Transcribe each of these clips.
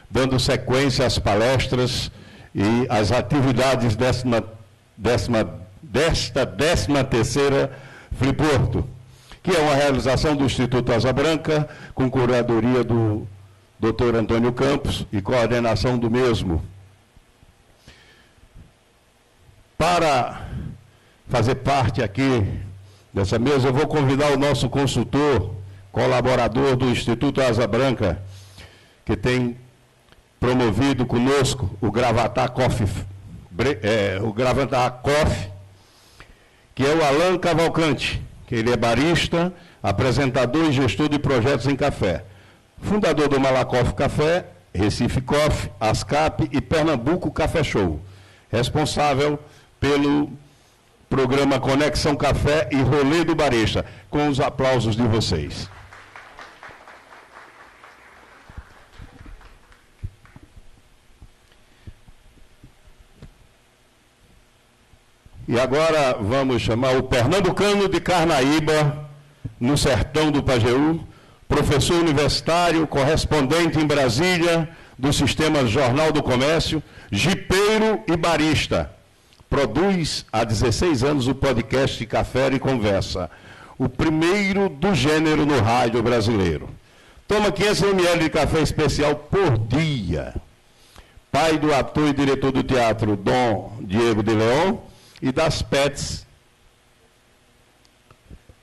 dando sequência às palestras e às atividades desta 13ª Fliporto, que é uma realização do Instituto Asa Branca, com curadoria do Dr. Antônio Campos e coordenação do mesmo. Para fazer parte aqui dessa mesa, eu vou convidar o nosso consultor, colaborador do Instituto Asa Branca, que tem promovido conosco o Gravatar Coffee, que é o Alan Cavalcante, que ele é barista, apresentador e gestor de projetos em café. Fundador do Malakoff Café, Recife Coffee, ASCAP e Pernambuco Café Show. Responsável pelo programa Conexão Café e Rolê do Barista, com os aplausos de vocês. E agora vamos chamar o pernambucano de Carnaíba, no sertão do Pajeú, professor universitário, correspondente em Brasília, do Sistema Jornal do Comércio, jipeiro e barista. Produz há 16 anos o podcast Café e Conversa, o primeiro do gênero no rádio brasileiro. Toma 500 ml de café especial por dia. Pai do ator e diretor do teatro Dom Diego de Leon e das pets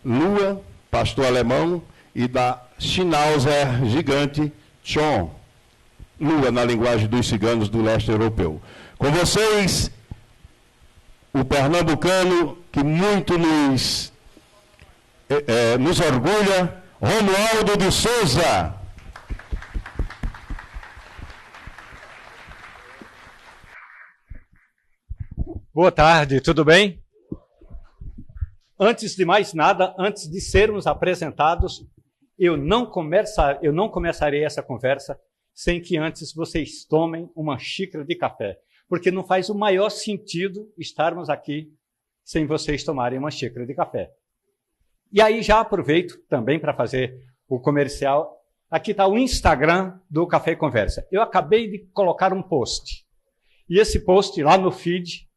Lua, pastor alemão, e da Schnauzer gigante Chon, Lua na linguagem dos ciganos do leste europeu. Com vocês, o pernambucano que muito nos orgulha, Romualdo de Souza. Boa tarde, tudo bem? Antes de mais nada, antes de sermos apresentados, eu não começarei essa conversa sem que antes vocês tomem uma xícara de café, porque não faz o maior sentido estarmos aqui sem vocês tomarem uma xícara de café. E aí já aproveito também para fazer o comercial. Aqui está o Instagram do Café e Conversa. Eu acabei de colocar um post. E esse post lá no feed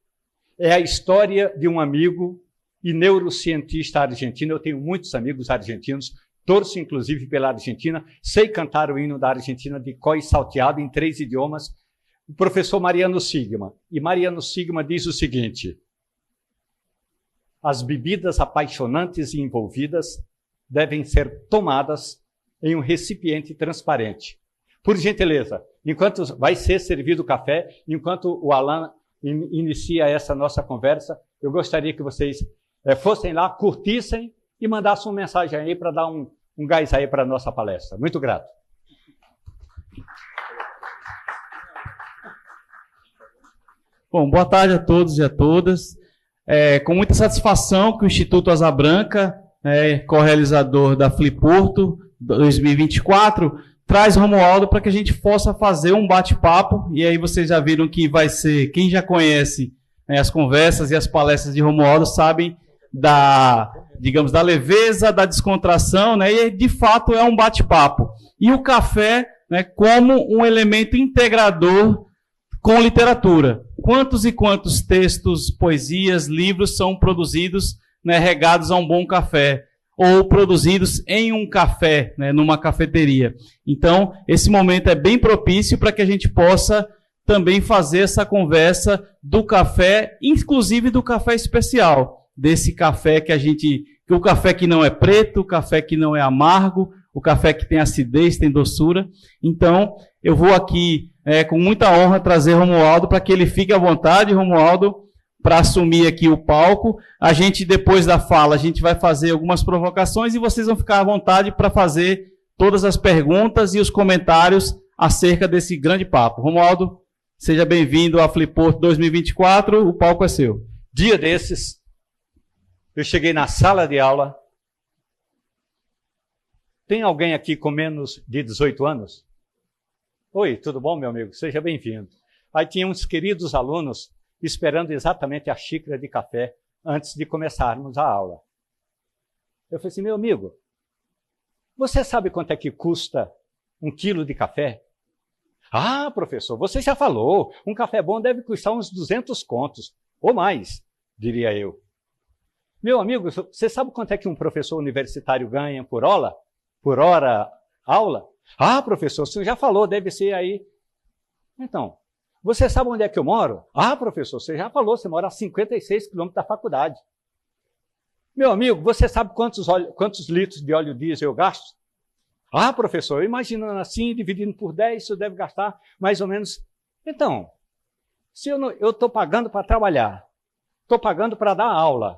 é a história de um amigo e neurocientista argentino. Eu tenho muitos amigos argentinos, torço inclusive pela Argentina, sei cantar o hino da Argentina de có e salteado em 3 idiomas, o professor Mariano Sigma. E Mariano Sigma diz o seguinte: as bebidas apaixonantes e envolvidas devem ser tomadas em um recipiente transparente. Por gentileza, enquanto vai ser servido o café, enquanto o Alan inicia essa nossa conversa, eu gostaria que vocês fossem lá, curtissem e mandassem uma mensagem aí para dar um gás aí para a nossa palestra. Muito grato. Bom, boa tarde a todos e a todas. Com muita satisfação que o Instituto Asa Branca, co-realizador da Fliporto 2024, traz Romualdo para que a gente possa fazer um bate-papo. E aí vocês já viram que vai ser, quem já conhece as conversas e as palestras de Romualdo sabem da leveza, da descontração, e de fato é um bate-papo. E o café, como um elemento integrador com literatura. Quantos e quantos textos, poesias, livros são produzidos, regados a um bom café, ou produzidos em um café, numa cafeteria. Então, esse momento é bem propício para que a gente possa também fazer essa conversa do café, inclusive do café especial, desse café o café que não é preto, o café que não é amargo, o café que tem acidez, tem doçura. Então, eu vou aqui, com muita honra, trazer Romualdo para que ele fique à vontade, Romualdo, para assumir aqui o palco. A gente, depois da fala, a gente vai fazer algumas provocações e vocês vão ficar à vontade para fazer todas as perguntas e os comentários acerca desse grande papo. Romualdo, seja bem-vindo à Fliporto 2024, o palco é seu. Dia desses, eu cheguei na sala de aula. Tem alguém aqui com menos de 18 anos? Oi, tudo bom, meu amigo? Seja bem-vindo. Aí tinha uns queridos alunos esperando exatamente a xícara de café antes de começarmos a aula. Eu falei assim, meu amigo, você sabe quanto é que custa 1 quilo de café? Ah, professor, você já falou, um café bom deve custar uns 200 contos, ou mais, diria eu. Meu amigo, você sabe quanto é que um professor universitário ganha por hora? Por hora aula? Ah, professor, o senhor já falou, deve ser aí. Então, você sabe onde é que eu moro? Ah, professor, você já falou, você mora a 56 quilômetros da faculdade. Meu amigo, você sabe quantos litros de óleo diesel eu gasto? Ah, professor, imaginando assim, dividindo por 10, isso deve gastar mais ou menos. Então, se eu estou pagando para trabalhar, estou pagando para dar aula,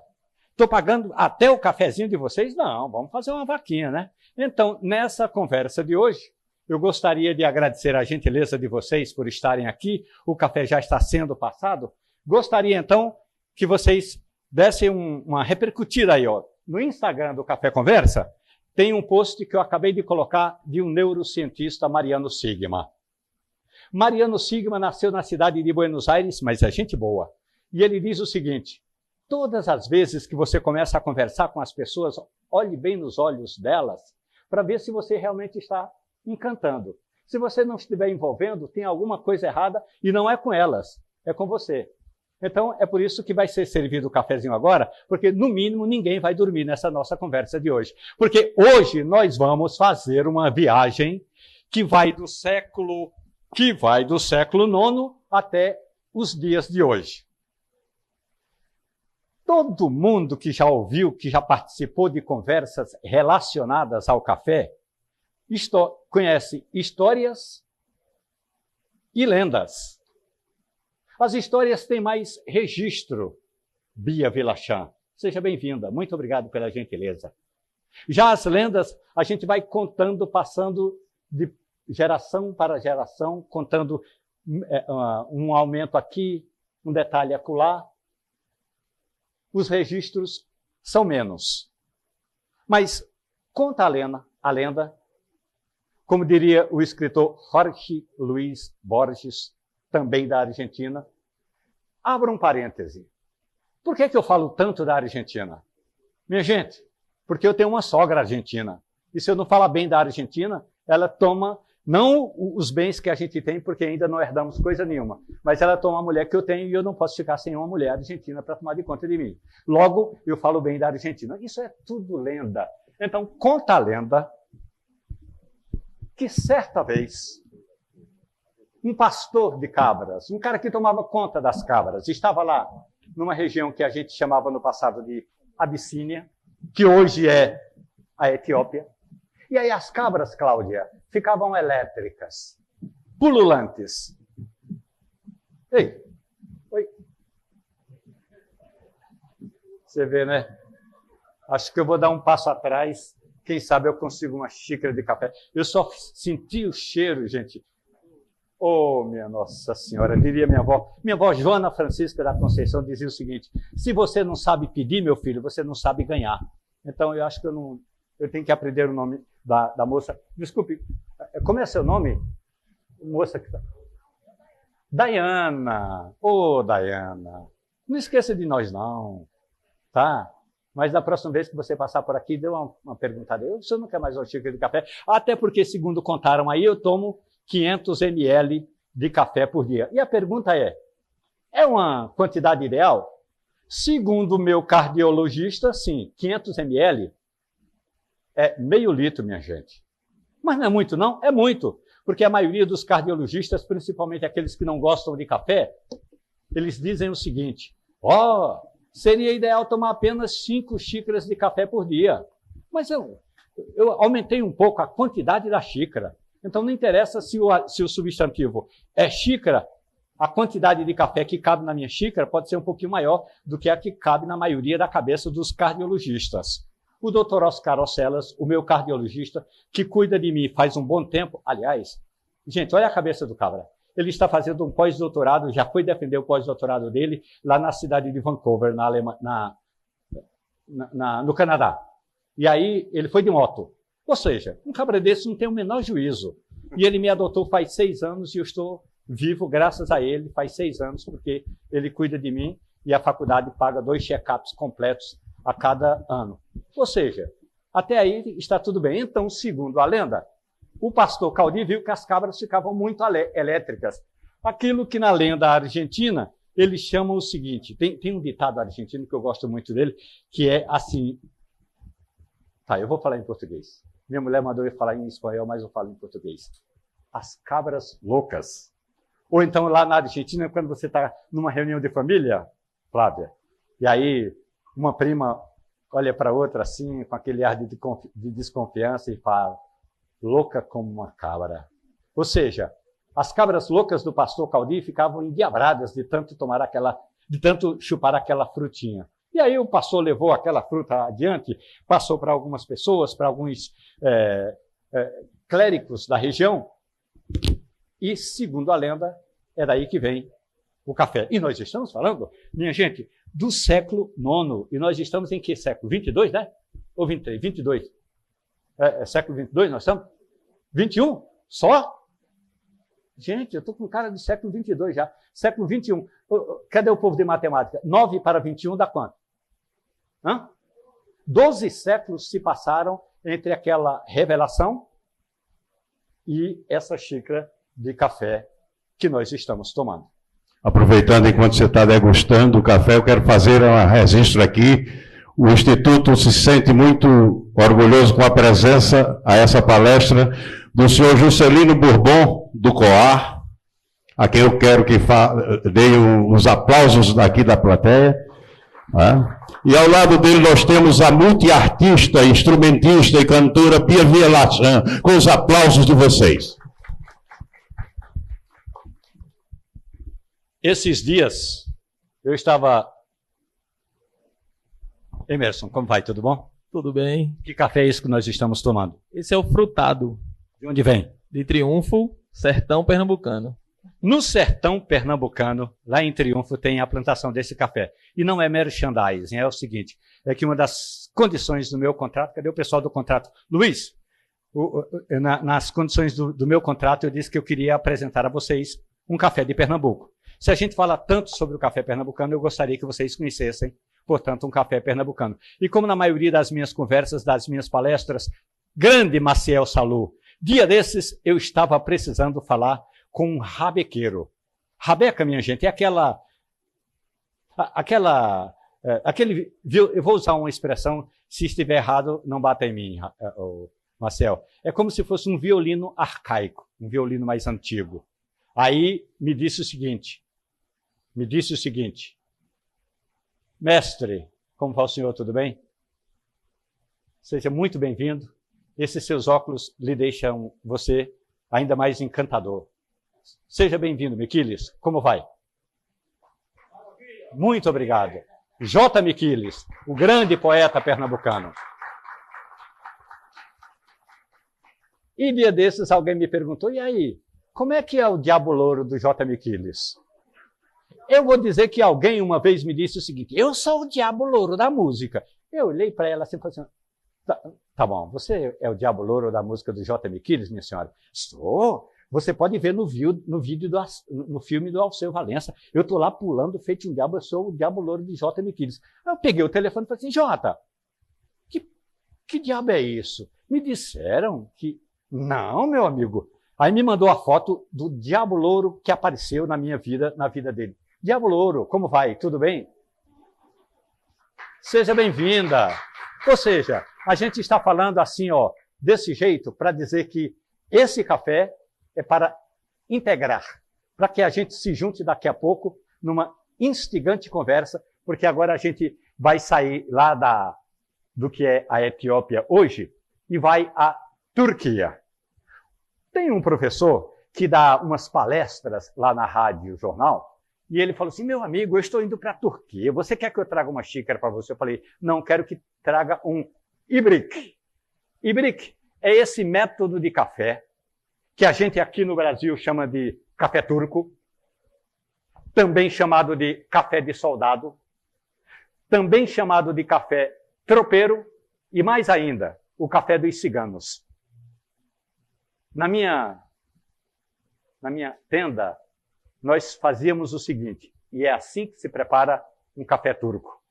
estou pagando até o cafezinho de vocês, não, vamos fazer uma vaquinha, né? Então, nessa conversa de hoje, eu gostaria de agradecer a gentileza de vocês por estarem aqui, o café já está sendo passado. Gostaria, então, que vocês dessem uma repercutida aí, ó. No Instagram do Café Conversa, tem um post que eu acabei de colocar de um neurocientista, Mariano Sigma. Mariano Sigma nasceu na cidade de Buenos Aires, mas é gente boa. E ele diz o seguinte: todas as vezes que você começa a conversar com as pessoas, olhe bem nos olhos delas para ver se você realmente está encantando. Se você não estiver envolvendo, tem alguma coisa errada e não é com elas, é com você. Então, é por isso que vai ser servido o cafezinho agora, porque, no mínimo, ninguém vai dormir nessa nossa conversa de hoje. Porque hoje nós vamos fazer uma viagem que vai do século IX até os dias de hoje. Todo mundo que já ouviu, que já participou de conversas relacionadas ao café, conhece histórias e lendas. As histórias têm mais registro. Bia Vilachan, seja bem-vinda. Muito obrigado pela gentileza. Já as lendas, a gente vai contando, passando de geração para geração, contando um aumento aqui, um detalhe acolá. Os registros são menos. Mas conta a lenda, como diria o escritor Jorge Luis Borges, também da Argentina. Abra um parêntese. Por que eu falo tanto da Argentina? Minha gente, porque eu tenho uma sogra argentina. E se eu não falar bem da Argentina, ela toma, não os bens que a gente tem, porque ainda não herdamos coisa nenhuma, mas ela toma a mulher que eu tenho e eu não posso ficar sem uma mulher argentina para tomar de conta de mim. Logo, eu falo bem da Argentina. Isso é tudo lenda. Então, conta a lenda que certa vez um pastor de cabras, um cara que tomava conta das cabras, estava lá numa região que a gente chamava no passado de Abissínia, que hoje é a Etiópia. E aí as cabras, Cláudia, ficavam elétricas, pululantes. Ei, oi. Você vê, né? Acho que eu vou dar um passo atrás. Quem sabe eu consigo uma xícara de café. Eu só senti o cheiro, gente. Oh, minha Nossa Senhora, diria minha avó Joana Francisca da Conceição dizia o seguinte: se você não sabe pedir, meu filho, você não sabe ganhar. Então, eu acho que eu tenho que aprender o nome da moça. Desculpe, como é seu nome? Moça que está... Dayana. Ô, Dayana, não esqueça de nós não, tá? Mas da próxima vez que você passar por aqui, dê uma perguntada. O senhor não quer mais uma xícara de café? Até porque, segundo contaram aí, eu tomo 500 ml de café por dia. E a pergunta é uma quantidade ideal? Segundo o meu cardiologista, sim, 500 ml é meio litro, minha gente. Mas não é muito, não? É muito. Porque a maioria dos cardiologistas, principalmente aqueles que não gostam de café, eles dizem o seguinte: seria ideal tomar apenas 5 xícaras de café por dia. Mas eu aumentei um pouco a quantidade da xícara. Então, não interessa se o substantivo é xícara, a quantidade de café que cabe na minha xícara pode ser um pouquinho maior do que a que cabe na maioria da cabeça dos cardiologistas. O doutor Oscar Ocelas, o meu cardiologista, que cuida de mim faz um bom tempo, aliás, gente, olha a cabeça do cabra. Ele está fazendo um pós-doutorado, já foi defender o pós-doutorado dele lá na cidade de Vancouver, no Canadá. E aí, ele foi de moto. Ou seja, um cabra desse não tem o menor juízo. E ele me adotou faz 6 anos e eu estou vivo graças a ele faz 6 anos, porque ele cuida de mim e a faculdade paga 2 check-ups completos a cada ano. Ou seja, até aí está tudo bem. Então, segundo a lenda, o pastor Caldi viu que as cabras ficavam muito elétricas. Aquilo que na lenda argentina, eles chamam o seguinte, tem um ditado argentino que eu gosto muito dele, que é assim... Tá, eu vou falar em português. Minha mulher mandou eu falar em espanhol, mas eu falo em português. As cabras loucas. Ou então lá na Argentina, quando você está numa reunião de família, Flávia, e aí uma prima olha para outra assim, com aquele ar de desconfiança e fala, louca como uma cabra. Ou seja, as cabras loucas do pastor Caldi ficavam endiabradas de tanto chupar aquela frutinha. E aí o pastor levou aquela fruta adiante, passou para algumas pessoas, para alguns clérigos da região, e, segundo a lenda, é daí que vem o café. E nós estamos falando, minha gente, do século IX. E nós estamos em que século? 22, né? Ou 23? 22. É século 22 nós estamos? 21? Só? Gente, eu estou com cara de século 22 já. Século 21. Cadê o povo de matemática? 9 para 21 dá quanto? 12 séculos se passaram entre aquela revelação e essa xícara de café que nós estamos tomando. Aproveitando enquanto você está degustando o café, eu quero fazer um registro aqui. O Instituto se sente muito orgulhoso com a presença a essa palestra do senhor Juscelino Bourbon, do COAR, a quem eu quero que dê os aplausos daqui da plateia. E ao lado dele nós temos a multiartista, instrumentista e cantora Pia Villaçã, com os aplausos de vocês. Esses dias, eu estava... Emerson, como vai? Tudo bom? Tudo bem. Que café é esse que nós estamos tomando? Esse é o frutado. De onde vem? De Triunfo, sertão pernambucano. No sertão pernambucano, lá em Triunfo, tem a plantação desse café. E não é merchandising, é o seguinte, é que uma das condições do meu contrato, cadê o pessoal do contrato? Luiz, nas condições do meu contrato, eu disse que eu queria apresentar a vocês um café de Pernambuco. Se a gente fala tanto sobre o café pernambucano, eu gostaria que vocês conhecessem, portanto, um café pernambucano. E como na maioria das minhas conversas, das minhas palestras, grande Maciel Salou, dia desses eu estava precisando falar com um rabequeiro. Rabeca, minha gente, é eu vou usar uma expressão, se estiver errado, não bata em mim, Marcel. É como se fosse um violino arcaico, um violino mais antigo. Aí me disse o seguinte, mestre, como vai o senhor, tudo bem? Seja muito bem-vindo. Esses seus óculos lhe deixam você ainda mais encantador. Seja bem-vindo, Miquiles. Como vai? Muito obrigado. J. Miquiles, o grande poeta pernambucano. E dia desses alguém me perguntou, e aí, como é que é o Diabo Louro do J. Miquiles? Eu vou dizer que alguém uma vez me disse o seguinte, eu sou o Diabo Louro da música. Eu olhei para ela assim e falei assim, tá bom, você é o Diabo Louro da música do J. Miquiles, minha senhora? Sou. Você pode ver no filme do Alceu Valença. Eu estou lá pulando, feito um diabo, eu sou o Diabo Louro de J. Miquiles. Eu peguei o telefone e falei assim, Jota, que diabo é isso? Me disseram que... Não, meu amigo. Aí me mandou a foto do Diabo Louro que apareceu na minha vida, na vida dele. Diabo Louro, como vai? Tudo bem? Seja bem-vinda. Ou seja, a gente está falando assim, ó, desse jeito, para dizer que esse café é para integrar, para que a gente se junte daqui a pouco numa instigante conversa, porque agora a gente vai sair lá do que é a Etiópia hoje e vai à Turquia. Tem um professor que dá umas palestras lá na rádio jornal, e ele falou assim, meu amigo, eu estou indo para a Turquia, você quer que eu traga uma xícara para você? Eu falei, não, quero que traga um ibrik. Ibrik é esse método de café que a gente aqui no Brasil chama de café turco, também chamado de café de soldado, também chamado de café tropeiro e mais ainda, o café dos ciganos. Na minha tenda, nós fazíamos o seguinte, e é assim que se prepara um café turco.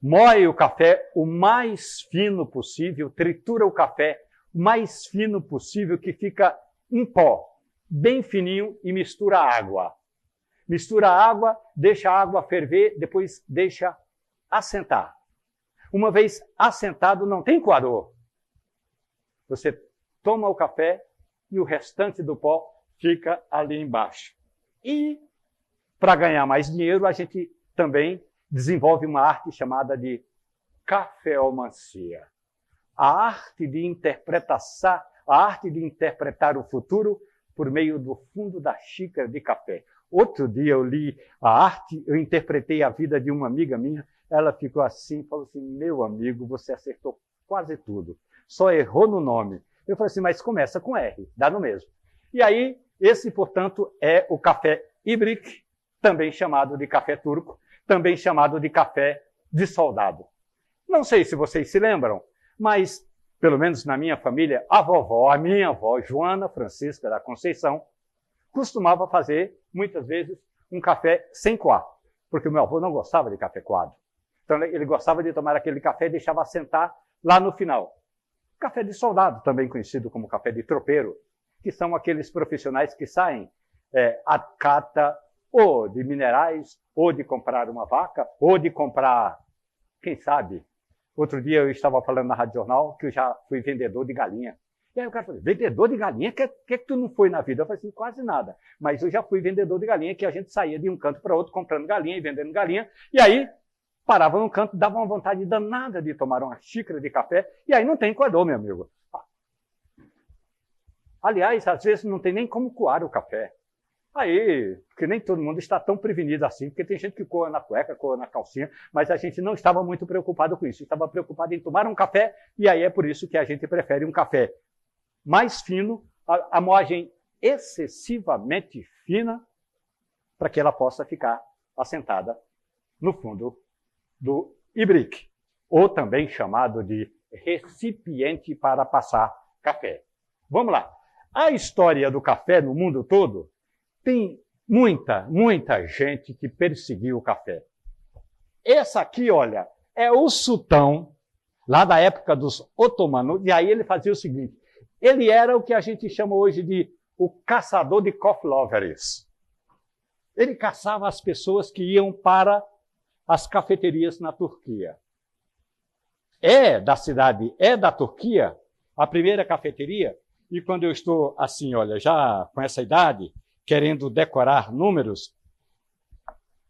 Moe o café o mais fino possível, tritura o café o mais fino possível, que fica em pó, bem fininho, e mistura a água. Mistura a água, deixa a água ferver, depois deixa assentar. Uma vez assentado, não tem coador. Você toma o café e o restante do pó fica ali embaixo. E, para ganhar mais dinheiro, a gente também desenvolve uma arte chamada de cafeomancia. A arte de interpretar o futuro por meio do fundo da xícara de café. Outro dia eu li a arte, eu interpretei a vida de uma amiga minha, ela ficou assim, falou assim, meu amigo, você acertou quase tudo, só errou no nome. Eu falei assim, mas começa com R, dá no mesmo. E aí, esse, portanto, é o café Ibrik, também chamado de café turco, também chamado de café de soldado. Não sei se vocês se lembram, mas, pelo menos na minha família, a minha avó, Joana Francisca da Conceição, costumava fazer, muitas vezes, um café sem coar, porque o meu avô não gostava de café coado. Então, ele gostava de tomar aquele café e deixava assentar lá no final. Café de soldado, também conhecido como café de tropeiro, que são aqueles profissionais que saem à cata ou de minerais, ou de comprar uma vaca, ou de comprar, quem sabe. Outro dia eu estava falando na Rádio Jornal que eu já fui vendedor de galinha. E aí o cara falou, vendedor de galinha? O que tu não foi na vida? Eu falei assim, quase nada. Mas eu já fui vendedor de galinha, que a gente saía de um canto para outro comprando galinha e vendendo galinha. E aí parava num canto, dava uma vontade danada de tomar uma xícara de café. E aí não tem coador, meu amigo. Aliás, às vezes não tem nem como coar o café. Aí, porque nem todo mundo está tão prevenido assim, porque tem gente que coa na cueca, coa na calcinha, mas a gente não estava muito preocupado com isso. Estava preocupado em tomar um café, e aí é por isso que a gente prefere um café mais fino, a moagem excessivamente fina, para que ela possa ficar assentada no fundo do Ibrik, ou também chamado de recipiente para passar café. Vamos lá. A história do café no mundo todo tem muita gente que perseguiu o café. Essa aqui, olha, é o sultão, lá da época dos otomanos, e aí ele fazia o seguinte, ele era o que a gente chama hoje de o caçador de coffee lovers. Ele caçava as pessoas que iam para as cafeterias na Turquia. É da Turquia, a primeira cafeteria, e quando eu estou assim, olha, já com essa idade, querendo decorar números,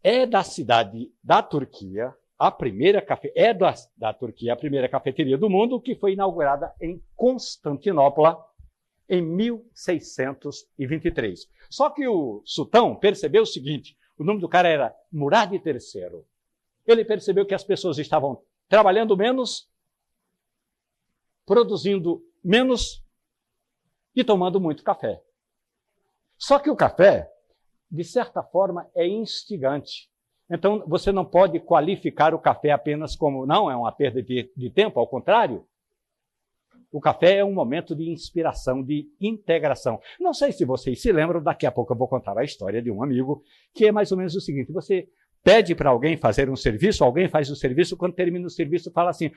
é da cidade da Turquia, a primeira cafeteria do mundo, que foi inaugurada em Constantinopla em 1623. Só que o sultão percebeu o seguinte, o nome do cara era Murad III. Ele percebeu que as pessoas estavam trabalhando menos, produzindo menos e tomando muito café. Só que o café, de certa forma, é instigante. Então, você não pode qualificar o café apenas como, não, é uma perda de tempo, ao contrário. O café é um momento de inspiração, de integração. Não sei se vocês se lembram, daqui a pouco eu vou contar a história de um amigo, que é mais ou menos o seguinte, você pede para alguém fazer um serviço, alguém faz o serviço, quando termina o serviço fala assim,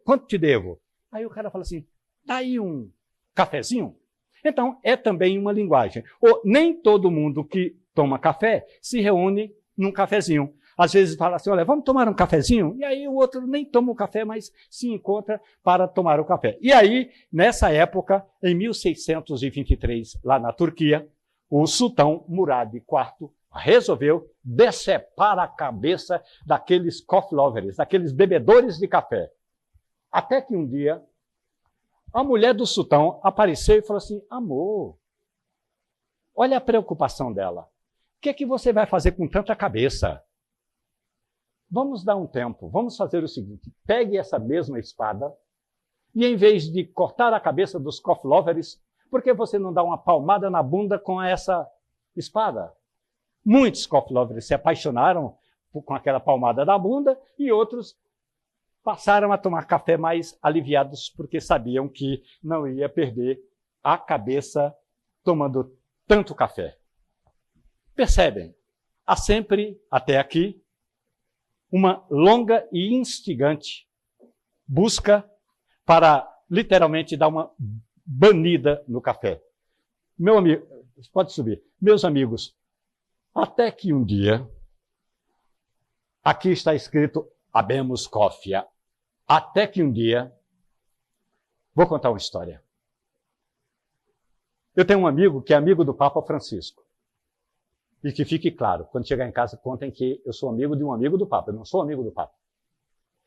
quanto te devo? Aí o cara fala assim, dá aí um cafezinho? Então, é também uma linguagem. Nem todo mundo que toma café se reúne num cafezinho. Às vezes fala assim, olha, vamos tomar um cafezinho? E aí o outro nem toma o café, mas se encontra para tomar o café. E aí, nessa época, em 1623, lá na Turquia, o sultão Murad IV resolveu decepar a cabeça daqueles coffee lovers, daqueles bebedores de café. Até que um dia, a mulher do sultão apareceu e falou assim, amor, olha a preocupação dela. O que é que você vai fazer com tanta cabeça? Vamos dar um tempo, vamos fazer o seguinte, pegue essa mesma espada e em vez de cortar a cabeça dos coffee lovers, por que você não dá uma palmada na bunda com essa espada? Muitos coffee lovers se apaixonaram com aquela palmada na bunda e outros passaram a tomar café mais aliviados porque sabiam que não ia perder a cabeça tomando tanto café. Percebem? Há sempre, até aqui, uma longa e instigante busca para, literalmente, dar uma banida no café. Meu amigo, pode subir. Meus amigos, até que um dia, aqui está escrito Habemus Coffea. Até que um dia, vou contar uma história. Eu tenho um amigo que é amigo do Papa Francisco. E que fique claro, quando chegar em casa, contem que eu sou amigo de um amigo do Papa. Eu não sou amigo do Papa.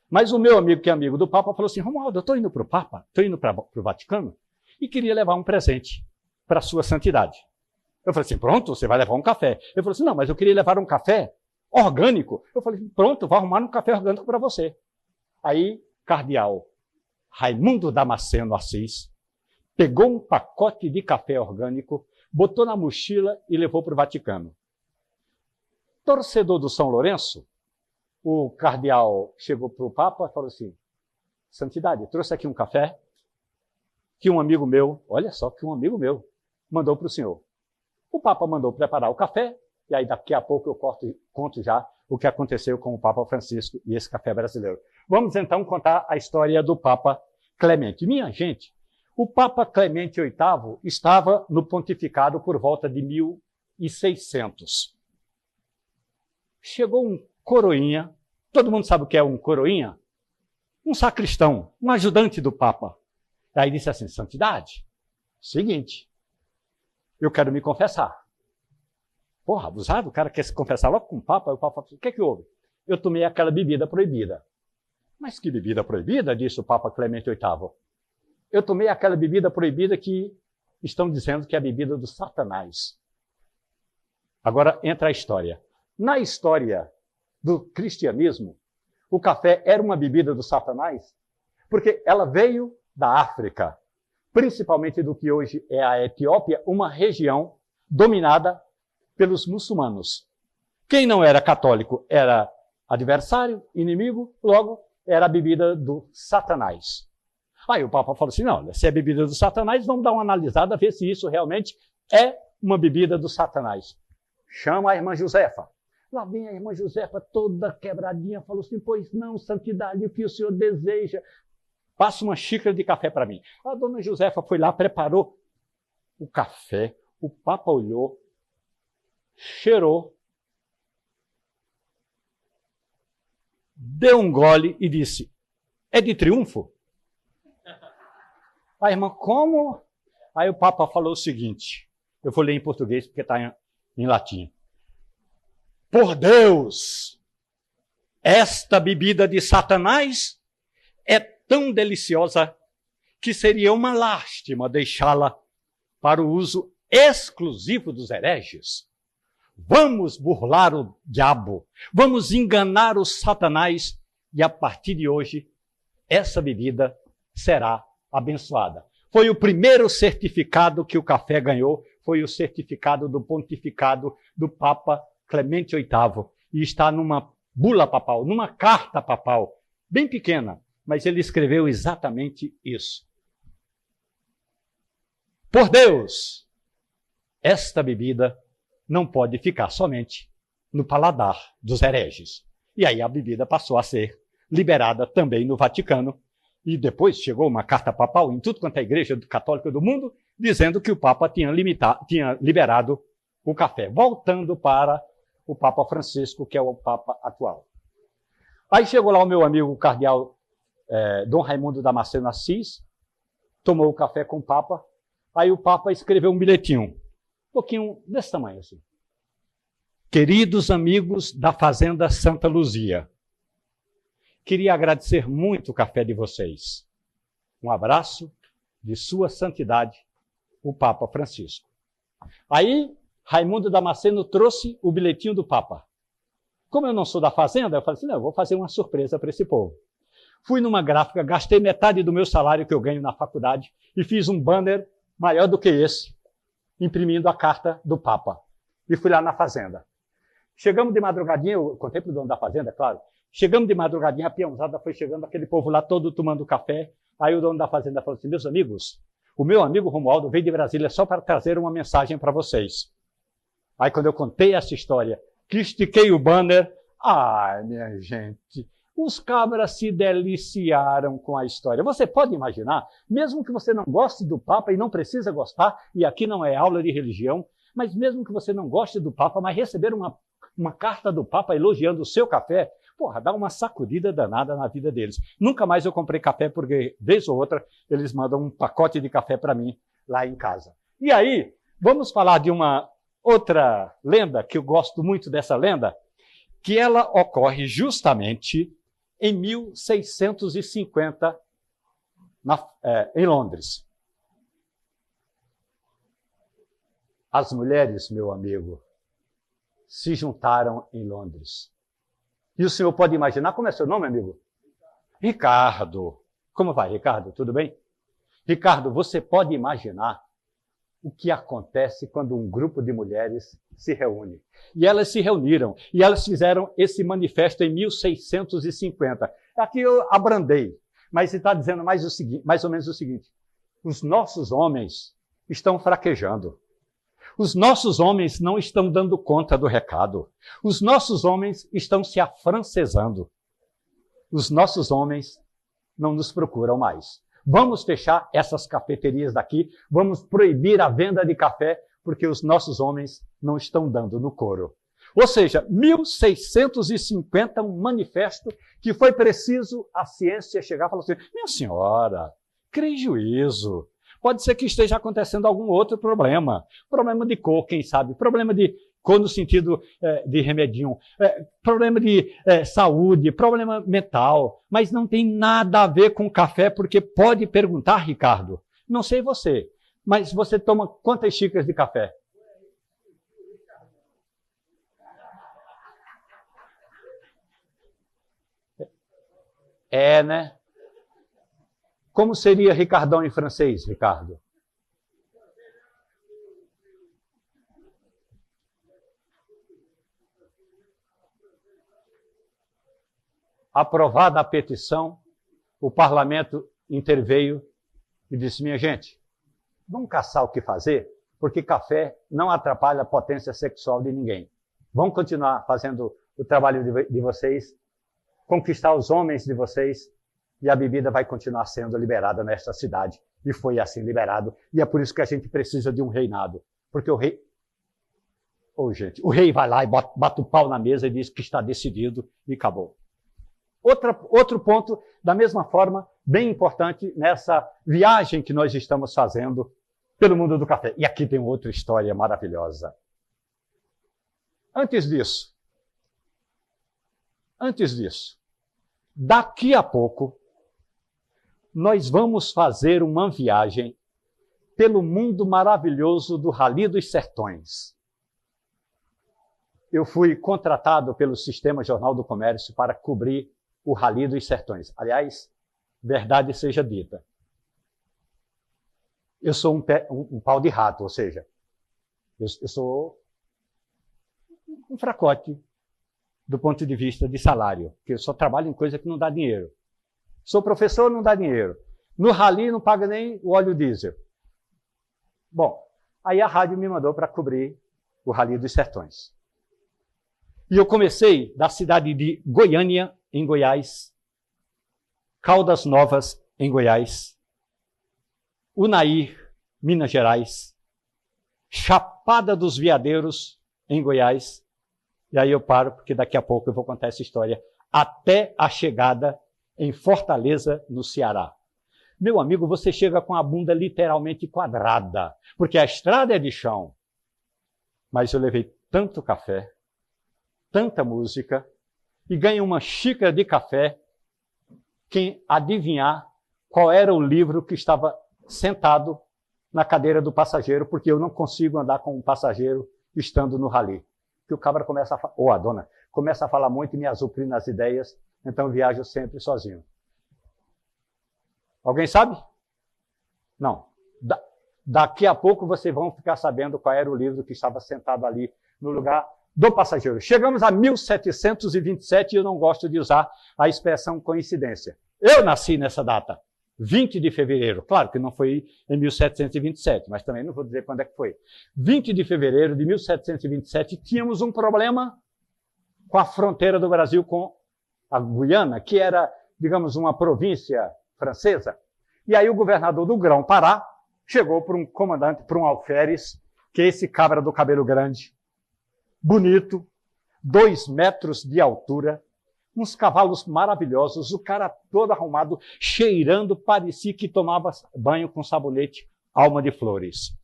Mas o meu amigo, que é amigo do Papa, falou assim: Romualdo, eu estou indo para o Papa, estou indo para o Vaticano, e queria levar um presente para a sua santidade. Eu falei assim: pronto, você vai levar um café. Ele falou assim: não, mas eu queria levar um café orgânico. Eu falei: pronto, vou arrumar um café orgânico para você. Aí, cardeal Raimundo Damasceno Assis pegou um pacote de café orgânico, botou na mochila e levou para o Vaticano. Torcedor do São Lourenço, o cardeal chegou para o Papa e falou assim: Santidade, trouxe aqui um café que um amigo meu, olha só, que um amigo meu mandou para o senhor. O Papa mandou preparar o café, e aí daqui a pouco eu conto já o que aconteceu com o Papa Francisco e esse café brasileiro. Vamos então contar a história do Papa Clemente. Minha gente, o Papa Clemente VIII estava no pontificado por volta de 1600. Chegou um coroinha, todo mundo sabe o que é um coroinha? Um sacristão, um ajudante do Papa. Aí disse assim: Santidade, seguinte, eu quero me confessar. Porra, abusado, o cara quer se confessar logo com o Papa. Aí o Papa falou: o que é que houve? Eu tomei aquela bebida proibida. Mas que bebida proibida? Disse o Papa Clemente VIII. Eu tomei aquela bebida proibida que estão dizendo que é a bebida do Satanás. Agora entra a história. Na história do cristianismo, o café era uma bebida do Satanás, porque ela veio da África, principalmente do que hoje é a Etiópia, uma região dominada pelos muçulmanos. Quem não era católico era adversário, inimigo, logo era a bebida do Satanás. Aí o Papa falou assim: não, se é bebida do Satanás, vamos dar uma analisada, ver se isso realmente é uma bebida do Satanás. Chama a irmã Josefa. Lá vem a irmã Josefa toda quebradinha, falou assim: pois não, santidade, o que o senhor deseja? Passa uma xícara de café para mim. A dona Josefa foi lá, preparou o café, o Papa olhou, cheirou, deu um gole e disse: é de triunfo? A irmã, como? Aí o Papa falou o seguinte, eu vou ler em português porque está em latim. Por Deus, esta bebida de Satanás é tão deliciosa que seria uma lástima deixá-la para o uso exclusivo dos hereges. Vamos burlar o diabo, vamos enganar o Satanás e a partir de hoje essa bebida será abençoada. Foi o primeiro certificado que o café ganhou, foi o certificado do pontificado do Papa Clemente VIII, e está numa bula papal, numa carta papal, bem pequena, mas ele escreveu exatamente isso. Por Deus, esta bebida não pode ficar somente no paladar dos hereges. E aí a bebida passou a ser liberada também no Vaticano, e depois chegou uma carta papal em tudo quanto é igreja católica do mundo, dizendo que o Papa tinha liberado o café, voltando para o Papa Francisco, que é o Papa atual. Aí chegou lá o meu amigo o cardeal Dom Raimundo Damasceno Assis, tomou o café com o Papa, aí o Papa escreveu um bilhetinho, um pouquinho desse tamanho assim. Queridos amigos da Fazenda Santa Luzia, queria agradecer muito o café de vocês. Um abraço de Sua Santidade, o Papa Francisco. Aí Raimundo Damasceno trouxe o bilhetinho do Papa. Como eu não sou da Fazenda, eu falei assim, não, eu vou fazer uma surpresa para esse povo. Fui numa gráfica, gastei metade do meu salário que eu ganho na faculdade e fiz um banner maior do que esse, imprimindo a carta do Papa. E fui lá na Fazenda. Chegamos de madrugadinha, eu contei para o dono da Fazenda, claro. Chegamos de madrugadinha, a peãozada foi chegando, aquele povo lá todo tomando café. Aí o dono da Fazenda falou assim, meus amigos, o meu amigo Romualdo veio de Brasília só para trazer uma mensagem para vocês. Aí quando eu contei essa história, que estiquei o banner, ai minha gente, Os cabras se deliciaram com a história. Você pode imaginar, mesmo que você não goste do Papa e não precisa gostar, e aqui não é aula de religião, mas mesmo que você não goste do Papa, mas receber uma carta do Papa elogiando o seu café, porra, dá uma sacudida danada na vida deles. Nunca mais eu comprei café, porque vez ou outra eles mandam um pacote de café para mim lá em casa. E aí, vamos falar de uma outra lenda, que eu gosto muito dessa lenda, que ela ocorre justamente em 1650, em Londres. As mulheres, meu amigo, se juntaram em Londres. E o senhor pode imaginar, como é seu nome, amigo? Ricardo. Como vai, Ricardo? Tudo bem? Ricardo, você pode imaginar o que acontece quando um grupo de mulheres se reúne. E elas se reuniram, e elas fizeram esse manifesto em 1650. Aqui eu abrandei, mas está dizendo mais ou menos o seguinte: os nossos homens estão fraquejando. Os nossos homens não estão dando conta do recado. Os nossos homens estão se afrancesando. Os nossos homens não nos procuram mais. Vamos fechar essas cafeterias daqui, vamos proibir a venda de café, porque os nossos homens não estão dando no couro. Ou seja, 1650, um manifesto que foi preciso a ciência chegar e falar assim: minha senhora, crê juízo. Pode ser que esteja acontecendo algum outro problema. Problema de cor, quem sabe? Problema de cor no sentido de remedinho. Problema de saúde, problema mental. Mas não tem nada a ver com café, porque pode perguntar, Ricardo. Não sei você, mas você toma quantas xícaras de café? Né? Como seria Ricardão em francês, Ricardo? Aprovada a petição, o parlamento interveio e disse: minha gente, vamos caçar o que fazer, porque café não atrapalha a potência sexual de ninguém. Vamos continuar fazendo o trabalho de vocês, conquistar os homens de vocês, e a bebida vai continuar sendo liberada nesta cidade. E foi assim liberado. E é por isso que a gente precisa de um reinado. Porque o rei... gente, o rei vai lá e bate o pau na mesa e diz que está decidido e acabou. Outro ponto, da mesma forma, bem importante nessa viagem que nós estamos fazendo pelo mundo do café. E aqui tem outra história maravilhosa. Antes disso, daqui a pouco, nós vamos fazer uma viagem pelo mundo maravilhoso do Rally dos Sertões. Eu fui contratado pelo Sistema Jornal do Comércio para cobrir o Rally dos Sertões. Aliás, verdade seja dita, eu sou um pau de rato, ou seja, eu sou um fracote do ponto de vista de salário, porque eu só trabalho em coisa que não dá dinheiro. Sou professor, não dá dinheiro. No rally não paga nem o óleo diesel. Bom, aí a rádio me mandou para cobrir o Rally dos Sertões. E eu comecei da cidade de Goiânia, em Goiás, Caldas Novas, em Goiás, Unaí, Minas Gerais, Chapada dos Veadeiros, em Goiás. E aí eu paro, porque daqui a pouco eu vou contar essa história, até a chegada em Fortaleza, no Ceará. Meu amigo, você chega com a bunda literalmente quadrada, porque a estrada é de chão. Mas eu levei tanto café, tanta música, e ganhei uma xícara de café. Quem adivinhar qual era o livro que estava sentado na cadeira do passageiro, porque eu não consigo andar com um passageiro estando no rally. Que o cabra começa a ou a dona começa a falar muito e me azucrina as ideias, então eu viajo sempre sozinho. Alguém sabe? Não. Daqui a pouco vocês vão ficar sabendo qual era o livro que estava sentado ali no lugar do passageiro. Chegamos a 1727 e eu não gosto de usar a expressão coincidência. Eu nasci nessa data, 20 de fevereiro. Claro que não foi em 1727, mas também não vou dizer quando é que foi. 20 de fevereiro de 1727, tínhamos um problema com a fronteira do Brasil com a Guiana, que era, digamos, uma província francesa. E aí o governador do Grão-Pará chegou para um comandante, para um alferes, que é esse cabra do cabelo grande, bonito, 2 metros de altura, uns cavalos maravilhosos, o cara todo arrumado, cheirando, parecia que tomava banho com sabonete Alma de Flores.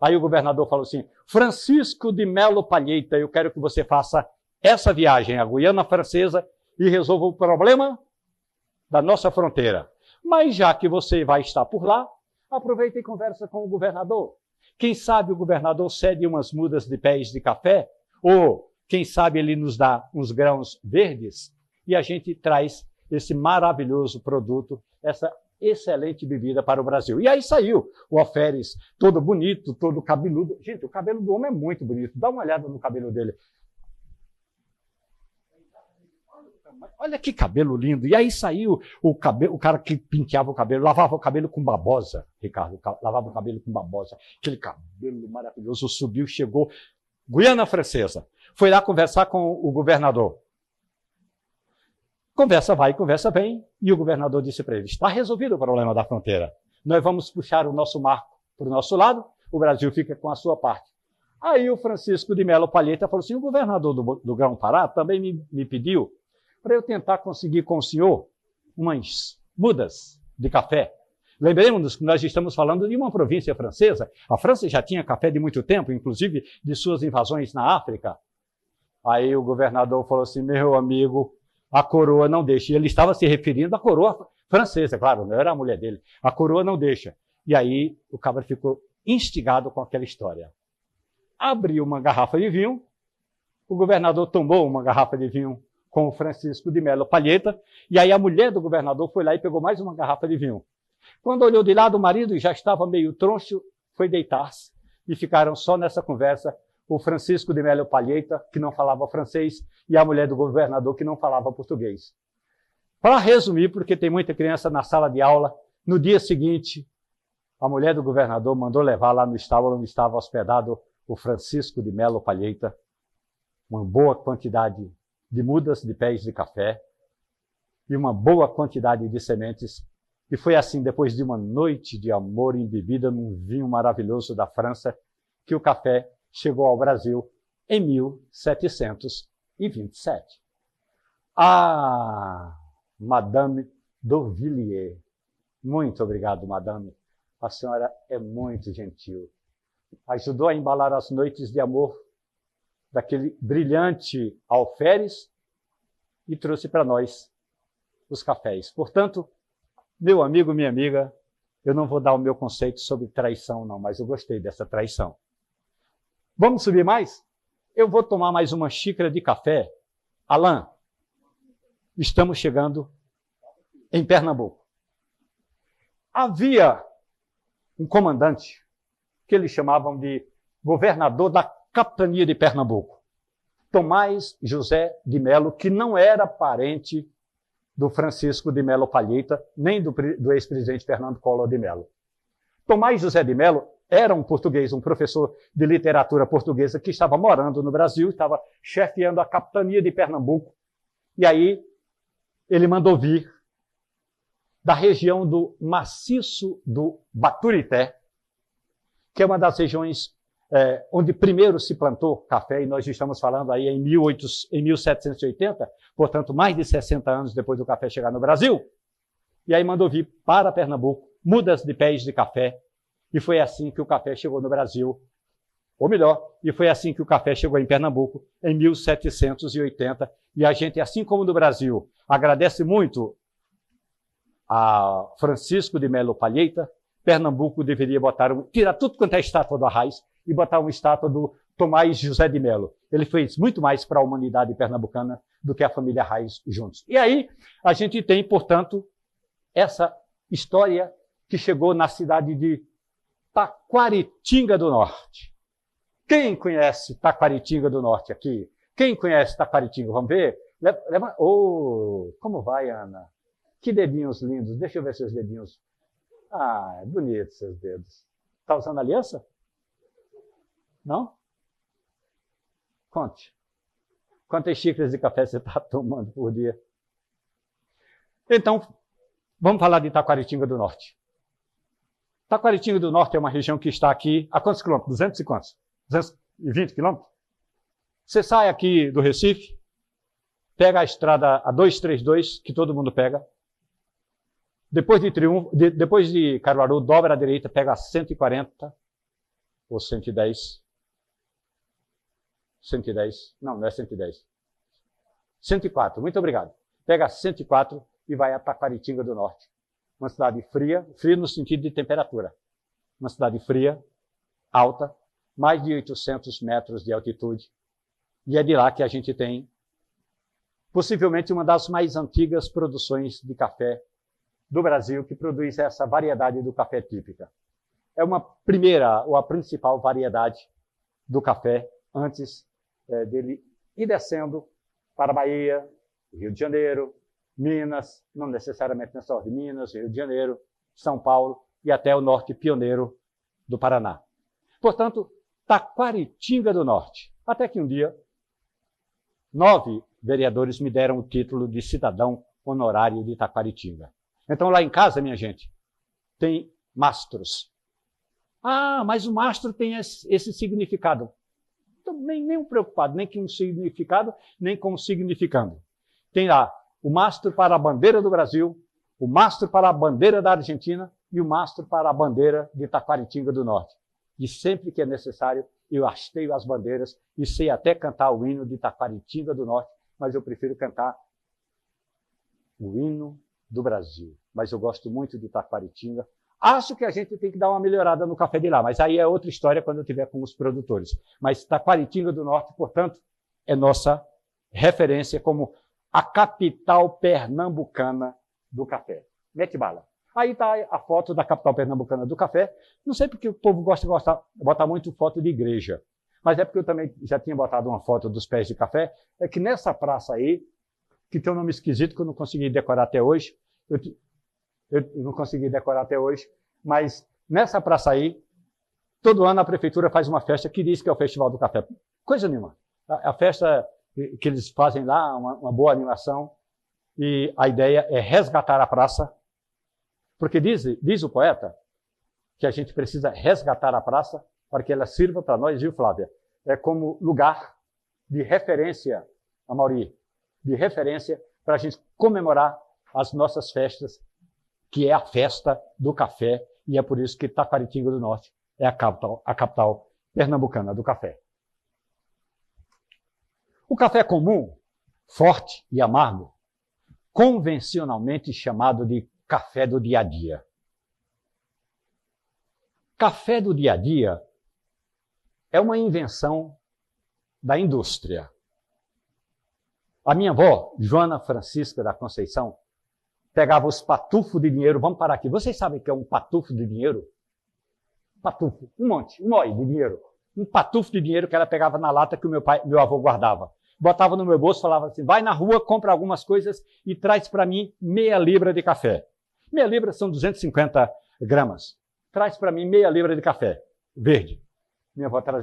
Aí o governador falou assim: Francisco de Melo Palheita, eu quero que você faça essa viagem à Guiana Francesa e resolva o problema da nossa fronteira. Mas já que você vai estar por lá, aproveita e conversa com o governador. Quem sabe o governador cede umas mudas de pés de café, ou quem sabe ele nos dá uns grãos verdes e a gente traz esse maravilhoso produto, essa excelente bebida para o Brasil. E aí saiu o alferes, todo bonito, todo cabeludo. Gente, o cabelo do homem é muito bonito. Dá uma olhada no cabelo dele. Olha que cabelo lindo. E aí saiu o cara que penteava o cabelo, lavava o cabelo com babosa, Ricardo, lavava o cabelo com babosa. Aquele cabelo maravilhoso subiu, chegou, Guiana Francesa. Foi lá conversar com o governador. Conversa vai, conversa vem, e o governador disse para ele: está resolvido o problema da fronteira. Nós vamos puxar o nosso marco para o nosso lado, o Brasil fica com a sua parte. Aí o Francisco de Melo Palheita falou assim: o governador do Grão-Pará também me pediu para eu tentar conseguir com o senhor umas mudas de café. Lembremos-nos que nós estamos falando de uma província francesa. A França já tinha café de muito tempo, inclusive de suas invasões na África. Aí o governador falou assim: meu amigo, a coroa não deixa. E ele estava se referindo à coroa francesa, claro, não era a mulher dele. A coroa não deixa. E aí o cabra ficou instigado com aquela história. Abriu uma garrafa de vinho, o governador tomou uma garrafa de vinho com o Francisco de Melo Palheita, e aí a mulher do governador foi lá e pegou mais uma garrafa de vinho. Quando olhou de lado, o marido já estava meio troncho, foi deitar-se, e ficaram só nessa conversa o Francisco de Melo Palheita, que não falava francês, e a mulher do governador, que não falava português. Para resumir, porque tem muita criança na sala de aula, no dia seguinte, a mulher do governador mandou levar lá no estábulo onde estava hospedado o Francisco de Melo Palheita uma boa quantidade de mudas de pés de café e uma boa quantidade de sementes. E foi assim, depois de uma noite de amor embebida num vinho maravilhoso da França, que o café chegou ao Brasil em 1727. Ah, Madame d'Auvilliers. Muito obrigado, Madame. A senhora é muito gentil. Ajudou a embalar as noites de amor daquele brilhante alferes e trouxe para nós os cafés. Portanto, meu amigo, minha amiga, eu não vou dar o meu conceito sobre traição, não, mas eu gostei dessa traição. Vamos subir mais? Eu vou tomar mais uma xícara de café. Alain, estamos chegando em Pernambuco. Havia um comandante que eles chamavam de governador da capitania de Pernambuco, Tomás José de Melo, que não era parente do Francisco de Melo Palheita, nem do ex-presidente Fernando Collor de Mello. Tomás José de Melo era um português, um professor de literatura portuguesa que estava morando no Brasil, estava chefiando a capitania de Pernambuco, e aí ele mandou vir da região do maciço do Baturité, que é uma das regiões onde primeiro se plantou café, e nós estamos falando aí em 1780, portanto, mais de 60 anos depois do café chegar no Brasil. E aí mandou vir para Pernambuco mudas de pés de café, e foi assim que o café chegou no Brasil. Ou melhor, e foi assim que o café chegou em Pernambuco em 1780. E a gente, assim como no Brasil, agradece muito a Francisco de Melo Palheita. Pernambuco deveria tirar tudo quanto é estátua do Arraiz e botar uma estátua do Tomás José de Melo. Ele fez muito mais para a humanidade pernambucana do que a família Arraiz juntos. E aí a gente tem, portanto, essa história que chegou na cidade de Taquaritinga do Norte. Quem conhece Taquaritinga do Norte aqui? Quem conhece Taquaritinga? Vamos ver? Oh, como vai, Ana? Que dedinhos lindos. Deixa eu ver seus dedinhos. Ah, bonitos seus dedos. Está usando aliança? Não? Conte. Quantas xícaras de café você está tomando por dia? Então, vamos falar de Taquaritinga do Norte. Taquaritinga do Norte é uma região que está aqui a quantos quilômetros? 200 e quantos? 220 quilômetros? Você sai aqui do Recife, pega a estrada a 232, que todo mundo pega. Depois de Caruaru, dobra à direita, pega a 140 ou 110. 110. Não, não é 110. 104, muito obrigado. Pega a 104 e vai a Taquaritinga do Norte. Uma cidade fria, fria no sentido de temperatura. Uma cidade fria, alta, mais de 800 metros de altitude. E é de lá que a gente tem, possivelmente, uma das mais antigas produções de café do Brasil, que produz essa variedade do café típica. É uma primeira ou a principal variedade do café antes dele ir descendo para a Bahia, Rio de Janeiro, Minas, não necessariamente nessa ordem, Minas, Rio de Janeiro, São Paulo e até o norte pioneiro do Paraná. Portanto, Taquaritinga do Norte. Até que um dia, 9 vereadores me deram o título de cidadão honorário de Taquaritinga. Então, lá em casa, minha gente, tem mastros. Ah, mas o mastro tem esse significado. Então, nem preocupado, nem com o significado, nem com o significando. Tem lá o mastro para a bandeira do Brasil, o mastro para a bandeira da Argentina e o mastro para a bandeira de Taquaritinga do Norte. E sempre que é necessário, eu hasteio as bandeiras e sei até cantar o hino de Taquaritinga do Norte, mas eu prefiro cantar o hino do Brasil. Mas eu gosto muito de Taquaritinga. Acho que a gente tem que dar uma melhorada no café de lá, mas aí é outra história quando eu estiver com os produtores. Mas Taquaritinga do Norte, portanto, é nossa referência como a capital pernambucana do café. Mete bala. Aí está a foto da capital pernambucana do café. Não sei porque o povo gosta de botar muito foto de igreja, mas é porque eu também já tinha botado uma foto dos pés de café. É que nessa praça aí, que tem um nome esquisito que eu não consegui decorar até hoje, eu não consegui decorar até hoje, mas nessa praça aí, todo ano a prefeitura faz uma festa que diz que é o Festival do Café. Coisa nenhuma. A festa que eles fazem lá, uma boa animação, e a ideia é resgatar a praça, porque diz o poeta que a gente precisa resgatar a praça para que ela sirva para nós, viu, Flávia? É como lugar de referência, Amaury, de referência para a gente comemorar as nossas festas, que é a festa do café, e é por isso que Taquaritinga do Norte é a capital pernambucana do café. O café comum, forte e amargo, convencionalmente chamado de café do dia a dia. Café do dia a dia é uma invenção da indústria. A minha avó, Joana Francisca da Conceição, pegava os patufos de dinheiro. Vamos parar aqui. Vocês sabem o que é um patufo de dinheiro? Patufo, um monte, um mói de dinheiro. Um patufo de dinheiro que ela pegava na lata que o meu avô guardava. Botava no meu bolso, falava assim, vai na rua, compra algumas coisas e traz para mim meia libra de café. Meia libra são 250 gramas. Traz para mim meia libra de café verde.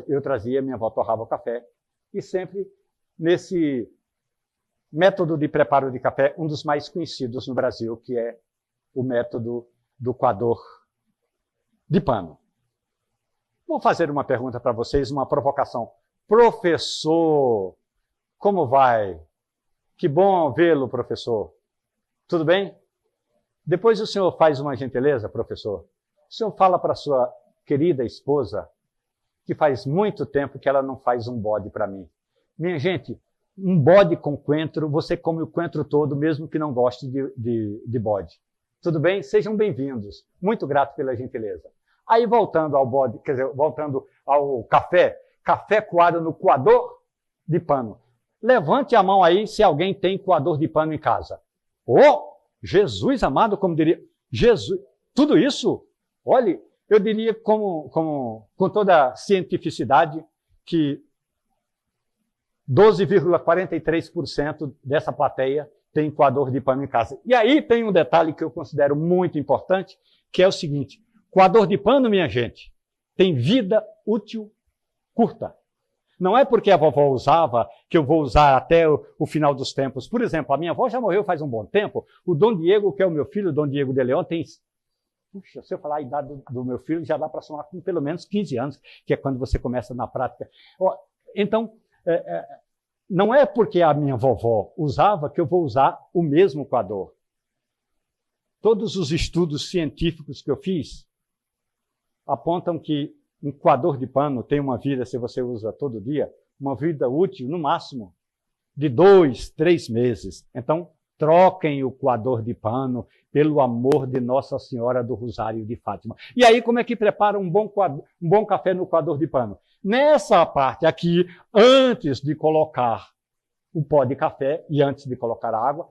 Eu trazia, minha avó torrava o café. E sempre nesse método de preparo de café, um dos mais conhecidos no Brasil, que é o método do coador de pano. Vou fazer uma pergunta para vocês, uma provocação. Professor, como vai? Que bom vê-lo, professor. Tudo bem? Depois o senhor faz uma gentileza, professor. O senhor fala para sua querida esposa que faz muito tempo que ela não faz um bode para mim. Minha gente, um bode com coentro, você come o coentro todo, mesmo que não goste de bode. Tudo bem? Sejam bem-vindos. Muito grato pela gentileza. Aí, voltando ao bode, quer dizer, voltando ao café, café coado no coador de pano. Levante a mão aí se alguém tem coador de pano em casa. Oh, Jesus amado, como diria, Jesus, tudo isso, olhe, eu diria com toda a cientificidade que 12,43% dessa plateia tem coador de pano em casa. E aí tem um detalhe que eu considero muito importante, que é o seguinte, coador de pano, minha gente, tem vida útil curta. Não é porque a vovó usava que eu vou usar até o final dos tempos. Por exemplo, a minha avó já morreu faz um bom tempo. O Dom Diego, que é o meu filho, o Dom Diego de León, tem... Puxa, se eu falar a idade do meu filho, já dá para somar com pelo menos 15 anos, que é quando você começa na prática. Então, não é porque a minha vovó usava que eu vou usar o mesmo coador. Todos os estudos científicos que eu fiz apontam que um coador de pano tem uma vida, se você usa todo dia, uma vida útil, no máximo, de 2, 3 meses. Então, troquem o coador de pano pelo amor de Nossa Senhora do Rosário de Fátima. E aí, como é que prepara um bom café no coador de pano? Nessa parte aqui, antes de colocar o pó de café e antes de colocar a água,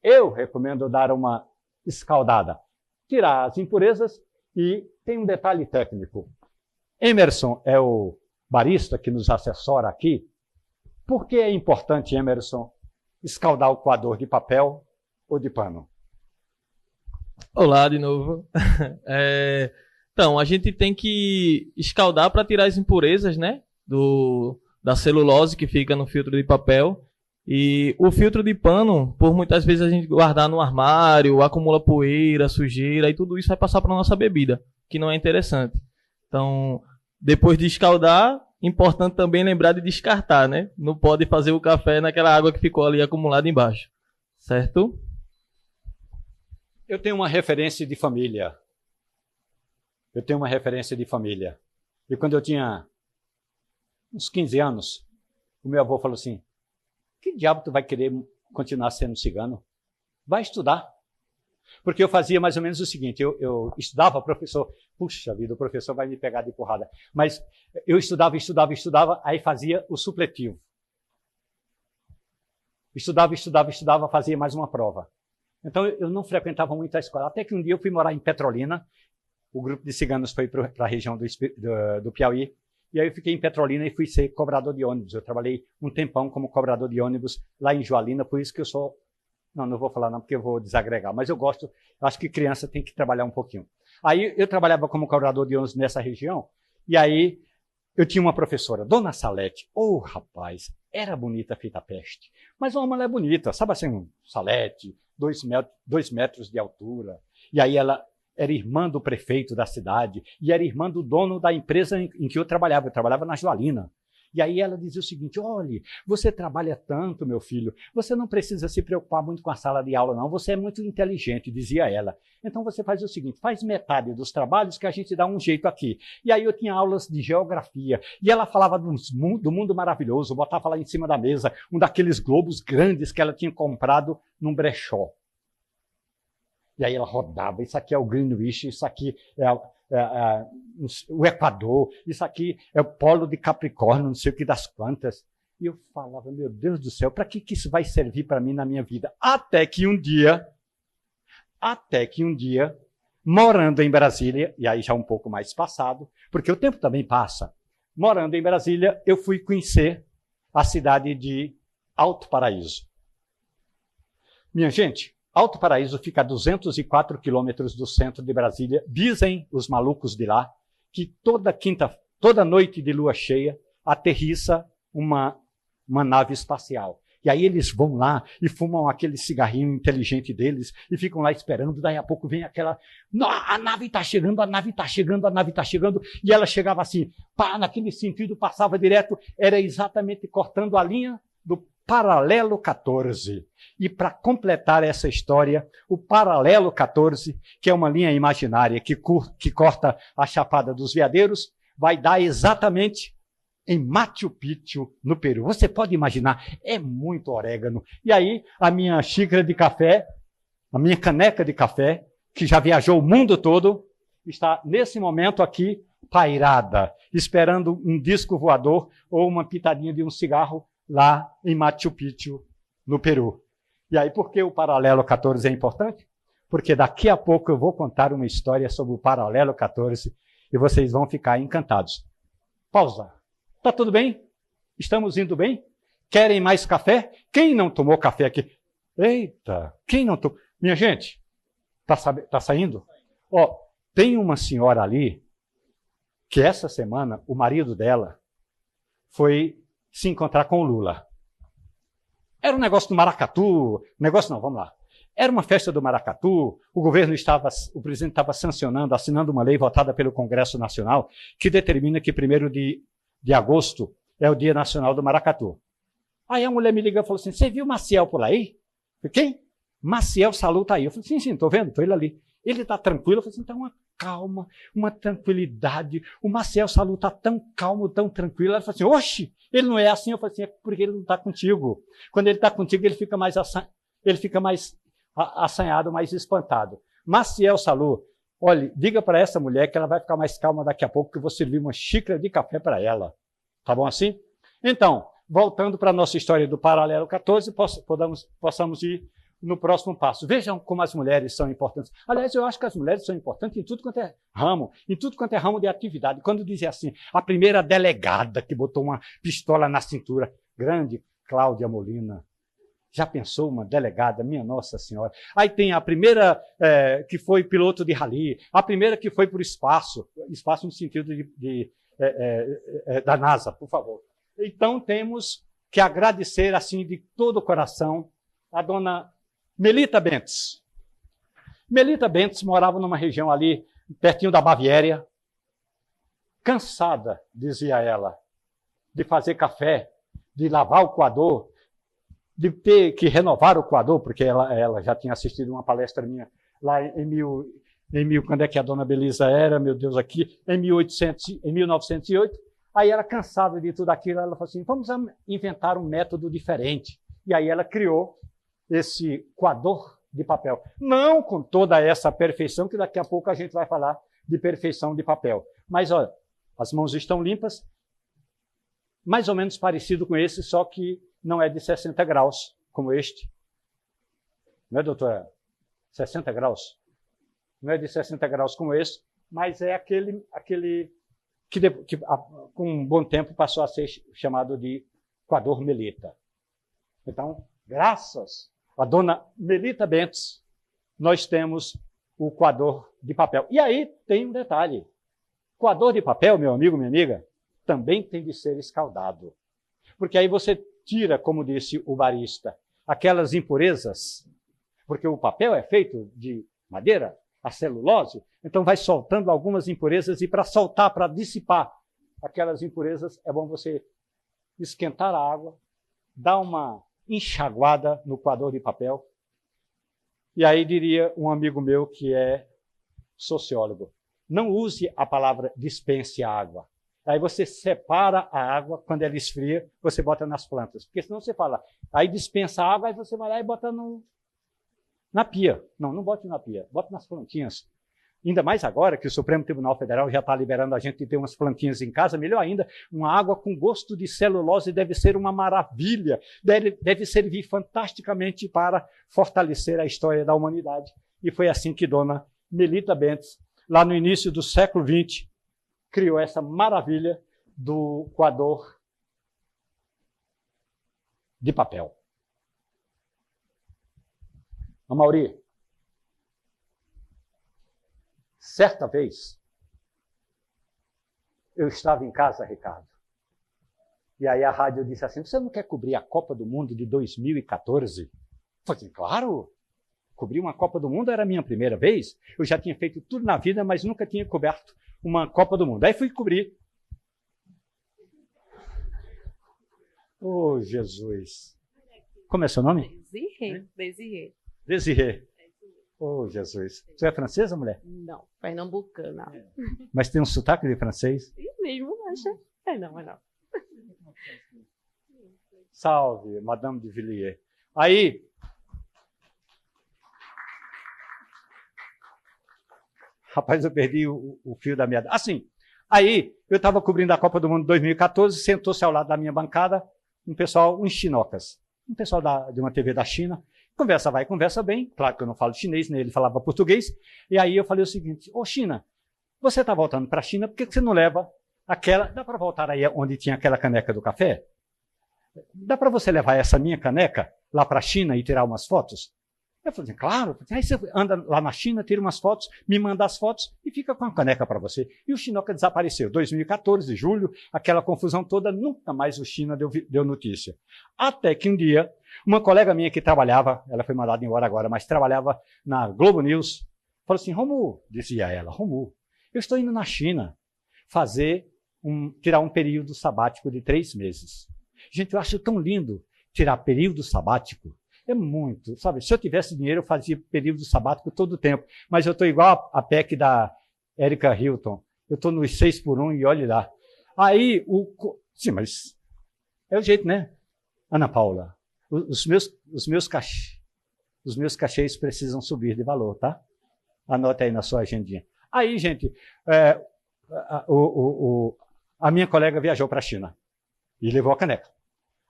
eu recomendo dar uma escaldada. Tirar as impurezas e tem um detalhe técnico. Emerson é o barista que nos assessora aqui. Por que é importante, Emerson, escaldar o coador de papel ou de pano? Olá de novo. Então, a gente tem que escaldar para tirar as impurezas, né? Da celulose que fica no filtro de papel. E o filtro de pano, por muitas vezes a gente guardar no armário, acumula poeira, sujeira, e tudo isso vai passar para a nossa bebida, que não é interessante. Então, depois de escaldar, importante também lembrar de descartar, né? Não pode fazer o café naquela água que ficou ali acumulada embaixo. Certo? Eu tenho uma referência de família. E quando eu tinha uns 15 anos, o meu avô falou assim: que diabo tu vai querer continuar sendo cigano? Vai estudar. Porque eu fazia mais ou menos o seguinte, eu estudava, professor, puxa vida, o professor vai me pegar de porrada. Mas eu estudava, aí fazia o supletivo. Estudava, fazia mais uma prova. Então eu não frequentava muito a escola. Até que um dia eu fui morar em Petrolina, o grupo de ciganos foi para a região do Piauí, e aí eu fiquei em Petrolina e fui ser cobrador de ônibus. Eu trabalhei um tempão como cobrador de ônibus lá em Joalina, por isso que eu sou... Não vou falar não, porque eu vou desagregar, mas eu gosto, acho que criança tem que trabalhar um pouquinho. Aí eu trabalhava como cobrador de ônibus nessa região, e aí eu tinha uma professora, Dona Salete. Oh, rapaz, era bonita feita peste. Mas uma mulher bonita, sabe assim, um Salete, 2 metros de altura. E aí ela era irmã do prefeito da cidade e era irmã do dono da empresa em que eu trabalhava na Joalina. E aí ela dizia o seguinte: olhe, você trabalha tanto, meu filho, você não precisa se preocupar muito com a sala de aula, não, você é muito inteligente, dizia ela. Então você faz o seguinte, faz metade dos trabalhos que a gente dá um jeito aqui. E aí eu tinha aulas de geografia, e ela falava do mundo maravilhoso, botava lá em cima da mesa um daqueles globos grandes que ela tinha comprado num brechó. E aí ela rodava, isso aqui é o Greenwich, isso aqui é o Equador, isso aqui é o polo de Capricórnio, não sei o que das quantas. E eu falava, meu Deus do céu, para que isso vai servir para mim na minha vida? Até que um dia, morando em Brasília, e aí já um pouco mais passado, porque o tempo também passa, morando em Brasília, eu fui conhecer a cidade de Alto Paraíso. Minha gente, Alto Paraíso fica a 204 quilômetros do centro de Brasília. Dizem os malucos de lá que toda noite de lua cheia aterrissa uma nave espacial. E aí eles vão lá e fumam aquele cigarrinho inteligente deles e ficam lá esperando. Daí a pouco vem aquela... A nave está chegando. E ela chegava assim, pá, naquele sentido, passava direto. Era exatamente cortando a linha do Paralelo 14. E para completar essa história, o Paralelo 14, que é uma linha imaginária que corta a Chapada dos Veadeiros, vai dar exatamente em Machu Picchu, no Peru. Você pode imaginar, é muito orégano. E aí, a minha xícara de café, a minha caneca de café, que já viajou o mundo todo, está nesse momento aqui, pairada, esperando um disco voador ou uma pitadinha de um cigarro lá em Machu Picchu, no Peru. E aí, por que o Paralelo 14 é importante? Porque daqui a pouco eu vou contar uma história sobre o Paralelo 14 e vocês vão ficar encantados. Pausa. Tá tudo bem? Estamos indo bem? Querem mais café? Quem não tomou café aqui? Eita, quem não tomou? Minha gente, tá saindo? Ó, tem uma senhora ali que essa semana o marido dela foi se encontrar com o Lula. Era um negócio do maracatu, negócio não, vamos lá. Era uma festa do maracatu, o presidente estava sancionando, assinando uma lei votada pelo Congresso Nacional que determina que 1º de agosto é o Dia Nacional do Maracatu. Aí a mulher me ligou e falou assim, você viu Maciel por aí? Eu falei, quem? Maciel Salu está aí. Eu falei, sim, estou vendo, estou ele ali. Ele está tranquilo? Eu falei assim, então uma calma, uma tranquilidade. O Maciel Salu está tão calmo, tão tranquilo. Ela falou assim, oxe, ele não é assim. Eu falei assim, é porque ele não está contigo. Quando ele está contigo, ele fica mais assanhado, mais espantado. Maciel Salu, olha, diga para essa mulher que ela vai ficar mais calma daqui a pouco, que eu vou servir uma xícara de café para ela. Tá bom assim? Então, voltando para a nossa história do Paralelo 14, possamos ir no próximo passo. Vejam como as mulheres são importantes. Aliás, eu acho que as mulheres são importantes em tudo quanto é ramo de atividade. Quando dizia assim, a primeira delegada que botou uma pistola na cintura, grande Cláudia Molina. Já pensou uma delegada? Minha Nossa Senhora. Aí tem a primeira que foi piloto de rally, a primeira que foi para o espaço no sentido da NASA, por favor. Então temos que agradecer assim de todo o coração a dona Melita Bentes. Melita Bentes morava numa região ali, pertinho da Baviera, cansada, dizia ela, de fazer café, de lavar o coador, de ter que renovar o coador, porque ela já tinha assistido uma palestra minha lá quando é que a dona Belisa era, meu Deus, aqui, em 1908. Aí ela, cansada de tudo aquilo, ela falou assim, vamos inventar um método diferente. E aí ela criou esse coador de papel. Não com toda essa perfeição, que daqui a pouco a gente vai falar de perfeição de papel. Mas, olha, as mãos estão limpas, mais ou menos parecido com esse, só que não é de 60 graus, como este. Não é, doutora? 60 graus? Não é de 60 graus como esse, mas é aquele que com um bom tempo passou a ser chamado de coador Melita. Então, graças a dona Melita Bentes, nós temos o coador de papel. E aí tem um detalhe. Coador de papel, meu amigo, minha amiga, também tem de ser escaldado. Porque aí você tira, como disse o barista, aquelas impurezas, porque o papel é feito de madeira, a celulose, então vai soltando algumas impurezas, e para soltar, para dissipar aquelas impurezas, é bom você esquentar a água, dar uma enxaguada no coador de papel. E aí diria um amigo meu que é sociólogo, não use a palavra dispense a água. Aí você separa a água, quando ela esfria, você bota nas plantas. Porque senão você fala, aí dispensa a água, aí você vai lá e bota na pia. Não bote na pia, bota nas plantinhas. Ainda mais agora que o Supremo Tribunal Federal já está liberando a gente de ter umas plantinhas em casa, melhor ainda, uma água com gosto de celulose deve ser uma maravilha, deve servir fantasticamente para fortalecer a história da humanidade. E foi assim que dona Melita Bentes, lá no início do século XX, criou essa maravilha do coador de papel. Amaury, certa vez, eu estava em casa, Ricardo, e aí a rádio disse assim, você não quer cobrir a Copa do Mundo de 2014? Eu falei, claro, cobrir uma Copa do Mundo era a minha primeira vez, eu já tinha feito tudo na vida, mas nunca tinha coberto uma Copa do Mundo. Aí fui cobrir. Oh, Jesus. Como é seu nome? Desirê. Oh, Jesus. Você é francesa, mulher? Não, pernambucana. Mas tem um sotaque de francês? Eu mesmo acho. Não. Salve, Madame de Villiers. Aí, rapaz, eu perdi o fio da meada. Assim, aí eu estava cobrindo a Copa do Mundo 2014, sentou-se ao lado da minha bancada um pessoal, uns chinocas, um pessoal de uma TV da China. Conversa vai, conversa bem. Claro que eu não falo chinês, né? Ele falava português. E aí eu falei o seguinte, ô China, você está voltando para a China, por que você não leva aquela... Dá para voltar aí onde tinha aquela caneca do café? Dá para você levar essa minha caneca lá para a China e tirar umas fotos? Eu falei assim, claro. Aí você anda lá na China, tira umas fotos, me manda as fotos e fica com a caneca para você. E o Chinoca desapareceu. 2014, julho, aquela confusão toda, nunca mais o China deu notícia. Até que um dia, uma colega minha que trabalhava, ela foi mandada embora agora, mas trabalhava na Globo News, falou assim, Romulo, dizia ela, Romulo, eu estou indo na China tirar um período sabático de 3 meses. Gente, eu acho tão lindo tirar período sabático. É muito, sabe? Se eu tivesse dinheiro, eu fazia período sabático todo o tempo. Mas eu estou igual a PEC da Erika Hilton. Eu estou nos 6x1 e olhe lá. Aí, sim, mas é o jeito, né? Ana Paula, os meus cachês precisam subir de valor, tá? Anote aí na sua agendinha. Aí, gente, a minha colega viajou para a China e levou a caneca.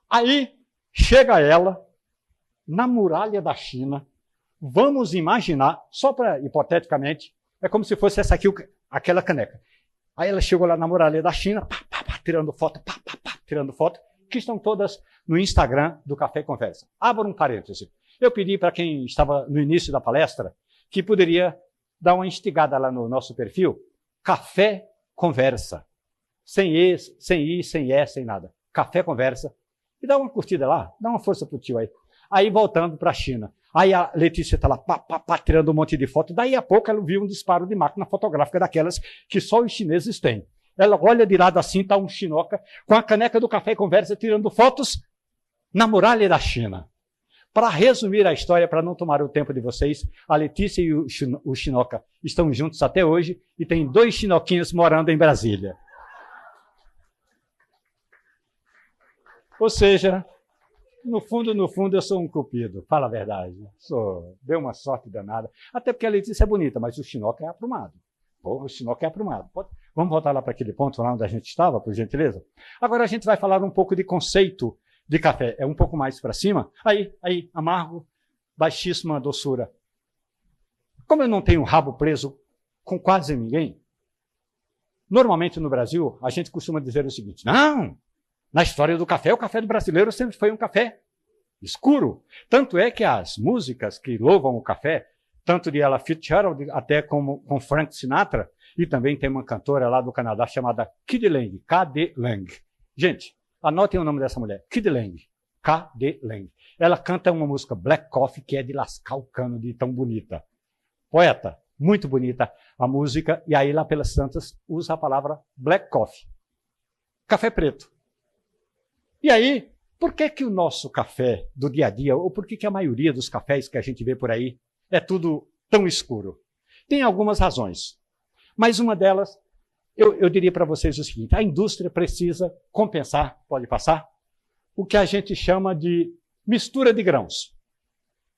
Aí, chega ela na muralha da China, vamos imaginar, só para, hipoteticamente, é como se fosse essa aqui, aquela caneca. Aí ela chegou lá na muralha da China, tirando foto, tirando foto, que estão todas no Instagram do Café Conversa. Abra um parêntese. Eu pedi para quem estava no início da palestra que poderia dar uma instigada lá no nosso perfil, Café Conversa. Sem I, sem E, sem nada. Café Conversa. E dá uma curtida lá, dá uma força pro tio aí. Aí voltando para a China. Aí a Letícia está lá, tirando um monte de foto. Daí a pouco ela viu um disparo de máquina fotográfica daquelas que só os chineses têm. Ela olha de lado assim, está um Chinoca com a caneca do Café Conversa tirando fotos na muralha da China. Para resumir a história, para não tomar o tempo de vocês, a Letícia e o Chinoca estão juntos até hoje e tem 2 chinoquinhos morando em Brasília. Ou seja, no fundo, eu sou um cupido. Fala a verdade. Deu uma sorte danada. Até porque a Letícia é bonita, mas o Chinoca é aprumado. O Chinoca é aprumado. Vamos voltar lá para aquele ponto lá onde a gente estava, por gentileza? Agora a gente vai falar um pouco de conceito de café. É um pouco mais para cima. Aí, amargo, baixíssima doçura. Como eu não tenho rabo preso com quase ninguém, normalmente no Brasil, a gente costuma dizer o seguinte, não, na história do café, o café do brasileiro sempre foi um café escuro. Tanto é que as músicas que louvam o café, tanto de Ella Fitzgerald até como com Frank Sinatra, e também tem uma cantora lá do Canadá chamada Kid Lang, K.D. Lang. Gente, anotem o nome dessa mulher, Kid Lang, K.D. Lang. Ela canta uma música Black Coffee que é de lascar o cano de tão bonita. Poeta, muito bonita a música, e aí lá pelas tantas usa a palavra Black Coffee. Café preto. E aí, por que o nosso café do dia a dia, ou por que a maioria dos cafés que a gente vê por aí é tudo tão escuro? Tem algumas razões, mas uma delas, eu diria para vocês o seguinte, a indústria precisa compensar, pode passar, o que a gente chama de mistura de grãos.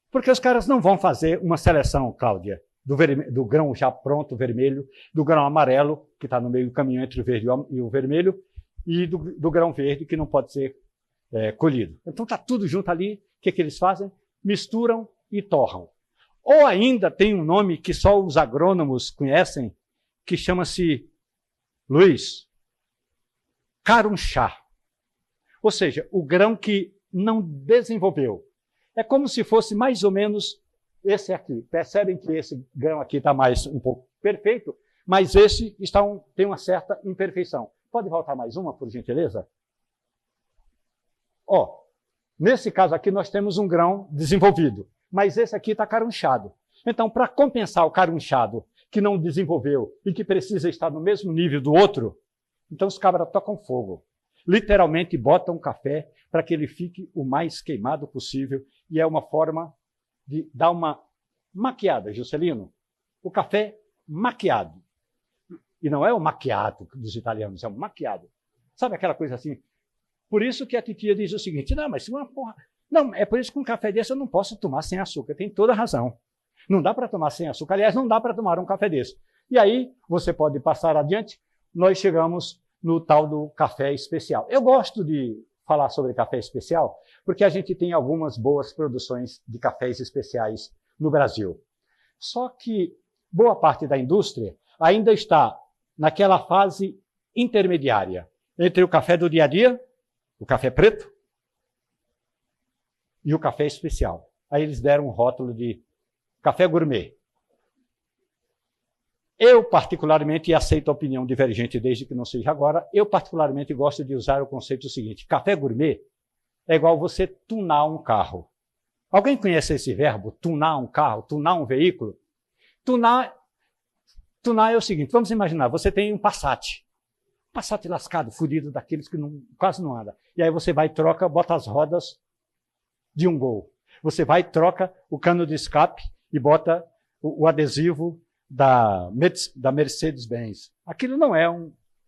Porque os caras não vão fazer uma seleção, Cláudia, do grão já pronto, vermelho, do grão amarelo, que está no meio do caminho entre o verde e o vermelho, e do grão verde, que não pode ser colhido. Então está tudo junto ali. O que eles fazem? Misturam e torram. Ou ainda tem um nome que só os agrônomos conhecem, que chama-se, Luiz, carunchá. Ou seja, o grão que não desenvolveu. É como se fosse mais ou menos esse aqui. Percebem que esse grão aqui está mais um pouco perfeito, mas esse tem uma certa imperfeição. Pode voltar mais uma, por gentileza? Nesse caso aqui nós temos um grão desenvolvido, mas esse aqui está carunchado. Então, para compensar o carunchado que não desenvolveu e que precisa estar no mesmo nível do outro, então os cabras tocam fogo. Literalmente botam café para que ele fique o mais queimado possível, e é uma forma de dar uma maquiada, Juscelino. O café maquiado. E não é o macchiato dos italianos, é o maquiado. Sabe aquela coisa assim? Por isso que a titia diz o seguinte, não, mas uma porra... Não, é por isso que um café desse eu não posso tomar sem açúcar. Tem toda a razão. Não dá para tomar sem açúcar. Aliás, não dá para tomar um café desse. E aí, você pode passar adiante, nós chegamos no tal do café especial. Eu gosto de falar sobre café especial, porque a gente tem algumas boas produções de cafés especiais no Brasil. Só que boa parte da indústria ainda está naquela fase intermediária entre o café do dia a dia, o café preto, e o café especial. Aí eles deram um rótulo de Café gourmet. Eu, particularmente, e aceito a opinião divergente desde que não seja agora, eu, particularmente, gosto de usar o conceito seguinte. Café gourmet é igual você tunar um carro. Alguém conhece esse verbo? Tunar um carro, tunar um veículo? Tunar é o seguinte, vamos imaginar, você tem um Passat lascado, furido, daqueles que quase não anda. E aí você vai e troca, bota as rodas de um Gol. Você vai e troca o cano de escape e bota o adesivo da Mercedes-Benz. Aquilo não é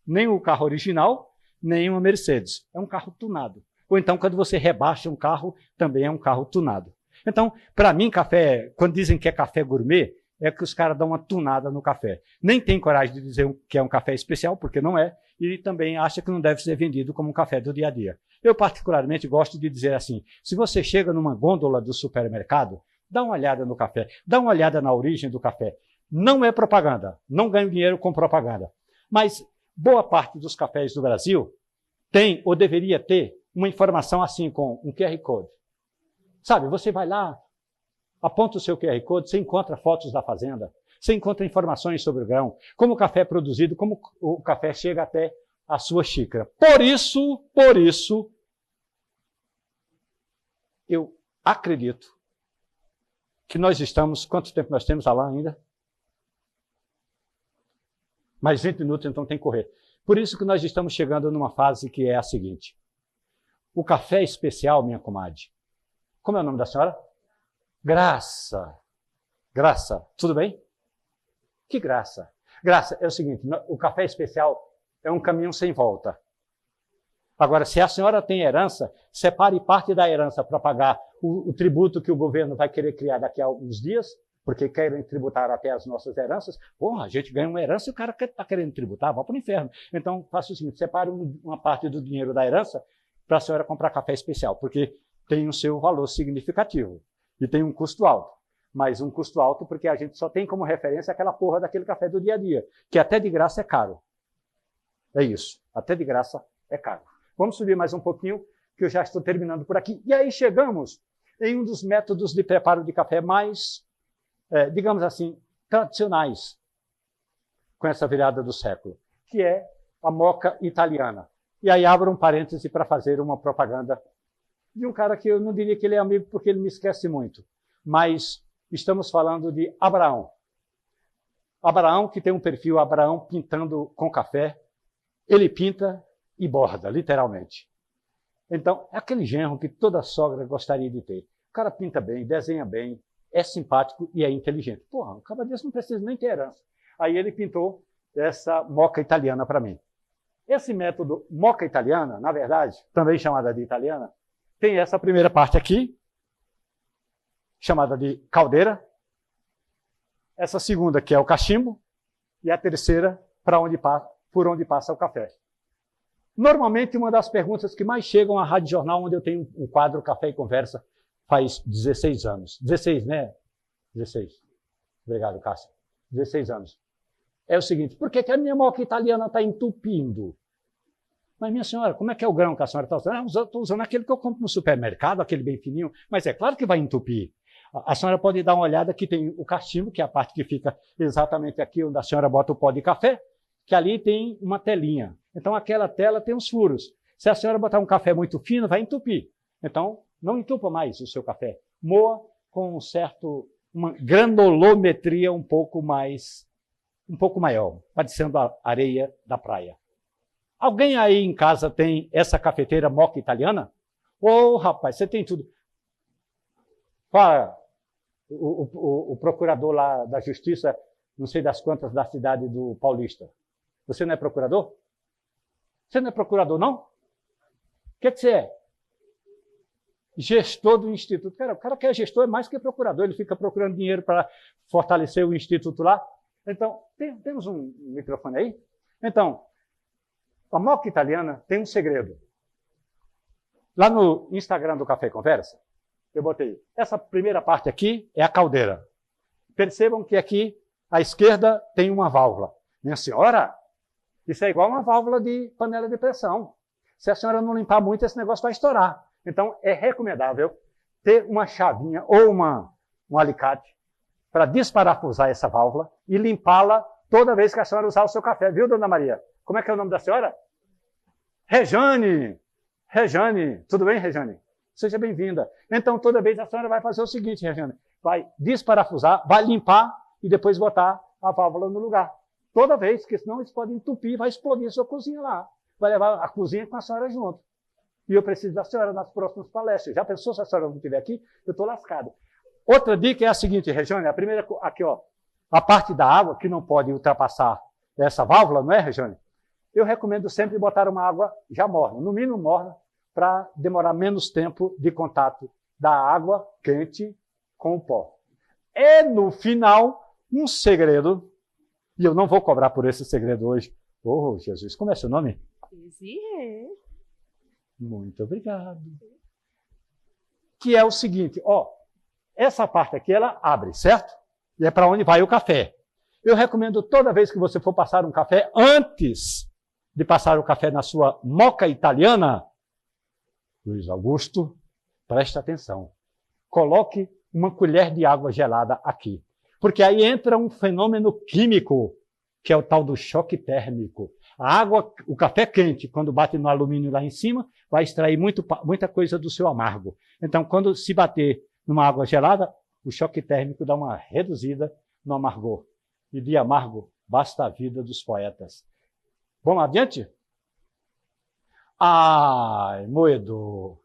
nem o carro original, nem uma Mercedes. É um carro tunado. Ou então, quando você rebaixa um carro, também é um carro tunado. Então, para mim, café, quando dizem que é café gourmet, é que os caras dão uma tunada no café. Nem tem coragem de dizer que é um café especial, porque não é, e também acha que não deve ser vendido como um café do dia a dia. Eu, particularmente, gosto de dizer assim, se você chega numa gôndola do supermercado, dá uma olhada no café, dá uma olhada na origem do café. Não é propaganda, não ganho dinheiro com propaganda. Mas boa parte dos cafés do Brasil tem, ou deveria ter, uma informação assim, com um QR Code. Sabe, você vai lá, aponta o seu QR Code, você encontra fotos da fazenda, você encontra informações sobre o grão, como o café é produzido, como o café chega até a sua xícara. Por isso, eu acredito que nós estamos... Quanto tempo nós temos, Alain, ainda? Mais 20 minutos, então tem que correr. Por isso que nós estamos chegando numa fase que é a seguinte. O café especial, minha comadre. Como é o nome da senhora? Graça. Graça. Tudo bem? Que graça? Graça é o seguinte, o café especial é um caminho sem volta. Agora, se a senhora tem herança, separe parte da herança para pagar o tributo que o governo vai querer criar daqui a alguns dias, porque querem tributar até as nossas heranças. Porra, a gente ganha uma herança e o cara está querendo tributar, vai para o inferno. Então, faça o seguinte, separe uma parte do dinheiro da herança para a senhora comprar café especial, porque tem o seu valor significativo e tem um custo alto. Mas um custo alto porque a gente só tem como referência aquela porra daquele café do dia a dia, que até de graça é caro. É isso, até de graça é caro. Vamos subir mais um pouquinho, que eu já estou terminando por aqui. E aí chegamos em um dos métodos de preparo de café mais, digamos assim, tradicionais com essa virada do século, que é a moca italiana. E aí abro um parêntese para fazer uma propaganda de um cara que eu não diria que ele é amigo porque ele me esquece muito, mas estamos falando de Abraão. Abraão, que tem um perfil Abraão pintando com café, ele pinta e borda, literalmente. Então, é aquele genro que toda sogra gostaria de ter. O cara pinta bem, desenha bem, é simpático e é inteligente. Porra, o cara desse não precisa nem ter herança. Aí ele pintou essa moca italiana para mim. Esse método moca italiana, na verdade, também chamada de italiana, tem essa primeira parte aqui, chamada de caldeira. Essa segunda, que é o cachimbo. E a terceira, por onde passa o café. Normalmente, uma das perguntas que mais chegam à Rádio Jornal, onde eu tenho um quadro Café e Conversa, faz 16 anos. 16, né? 16. Obrigado, Cássio. 16 anos. É o seguinte, por que a minha moca italiana está entupindo? Mas, minha senhora, como é que é o grão que a senhora está usando? Estou usando aquele que eu compro no supermercado, aquele bem fininho, mas é claro que vai entupir. A senhora pode dar uma olhada que tem o cachimbo, que é a parte que fica exatamente aqui onde a senhora bota o pó de café, que ali tem uma telinha. Então, aquela tela tem uns furos. Se a senhora botar um café muito fino, vai entupir. Então, não entupa mais o seu café. Moa com uma granulometria um pouco maior, parecendo a areia da praia. Alguém aí em casa tem essa cafeteira moca italiana? Ô, rapaz, você tem tudo. Fala, o procurador lá da Justiça, não sei das quantas, da cidade do Paulista. Você não é procurador? Você não é procurador, não? O que você é? Gestor do Instituto. Cara, o cara que é gestor é mais que procurador, ele fica procurando dinheiro para fortalecer o Instituto lá. Então, temos um microfone aí? Então, a moca italiana tem um segredo. Lá no Instagram do Café e Conversa, eu botei, essa primeira parte aqui é a caldeira. Percebam que aqui, à esquerda, tem uma válvula. Minha senhora, isso é igual uma válvula de panela de pressão. Se a senhora não limpar muito, esse negócio vai estourar. Então, é recomendável ter uma chavinha ou um alicate para desparafusar essa válvula e limpá-la toda vez que a senhora usar o seu café. Viu, dona Maria? Como é que é o nome da senhora? Rejane. Rejane. Tudo bem, Rejane? Seja bem-vinda. Então, toda vez a senhora vai fazer o seguinte, Rejane. Vai desparafusar, vai limpar e depois botar a válvula no lugar. Toda vez, porque senão eles podem entupir e vai explodir a sua cozinha lá. Vai levar a cozinha com a senhora junto. E eu preciso da senhora nas próximas palestras. Já pensou se a senhora não estiver aqui? Eu estou lascado. Outra dica é a seguinte, Rejane. A primeira, aqui, ó. A parte da água que não pode ultrapassar essa válvula, não é, Rejane? Eu recomendo sempre botar uma água já morna, no mínimo morna, para demorar menos tempo de contato da água quente com o pó. E no final, um segredo, e eu não vou cobrar por esse segredo hoje. Oh, Jesus, como é seu nome? Desirê. Muito obrigado. Que é o seguinte, ó, essa parte aqui ela abre, certo? E é para onde vai o café. Eu recomendo toda vez que você for passar um café, antes de passar o café na sua moca italiana, Luiz Augusto, preste atenção. Coloque uma colher de água gelada aqui. Porque aí entra um fenômeno químico, que é o tal do choque térmico. A água, o café quente, quando bate no alumínio lá em cima, vai extrair muita coisa do seu amargo. Então, quando se bater numa água gelada, o choque térmico dá uma reduzida no amargor. E de amargo basta a vida dos poetas. Vamos adiante? Ai, moedor.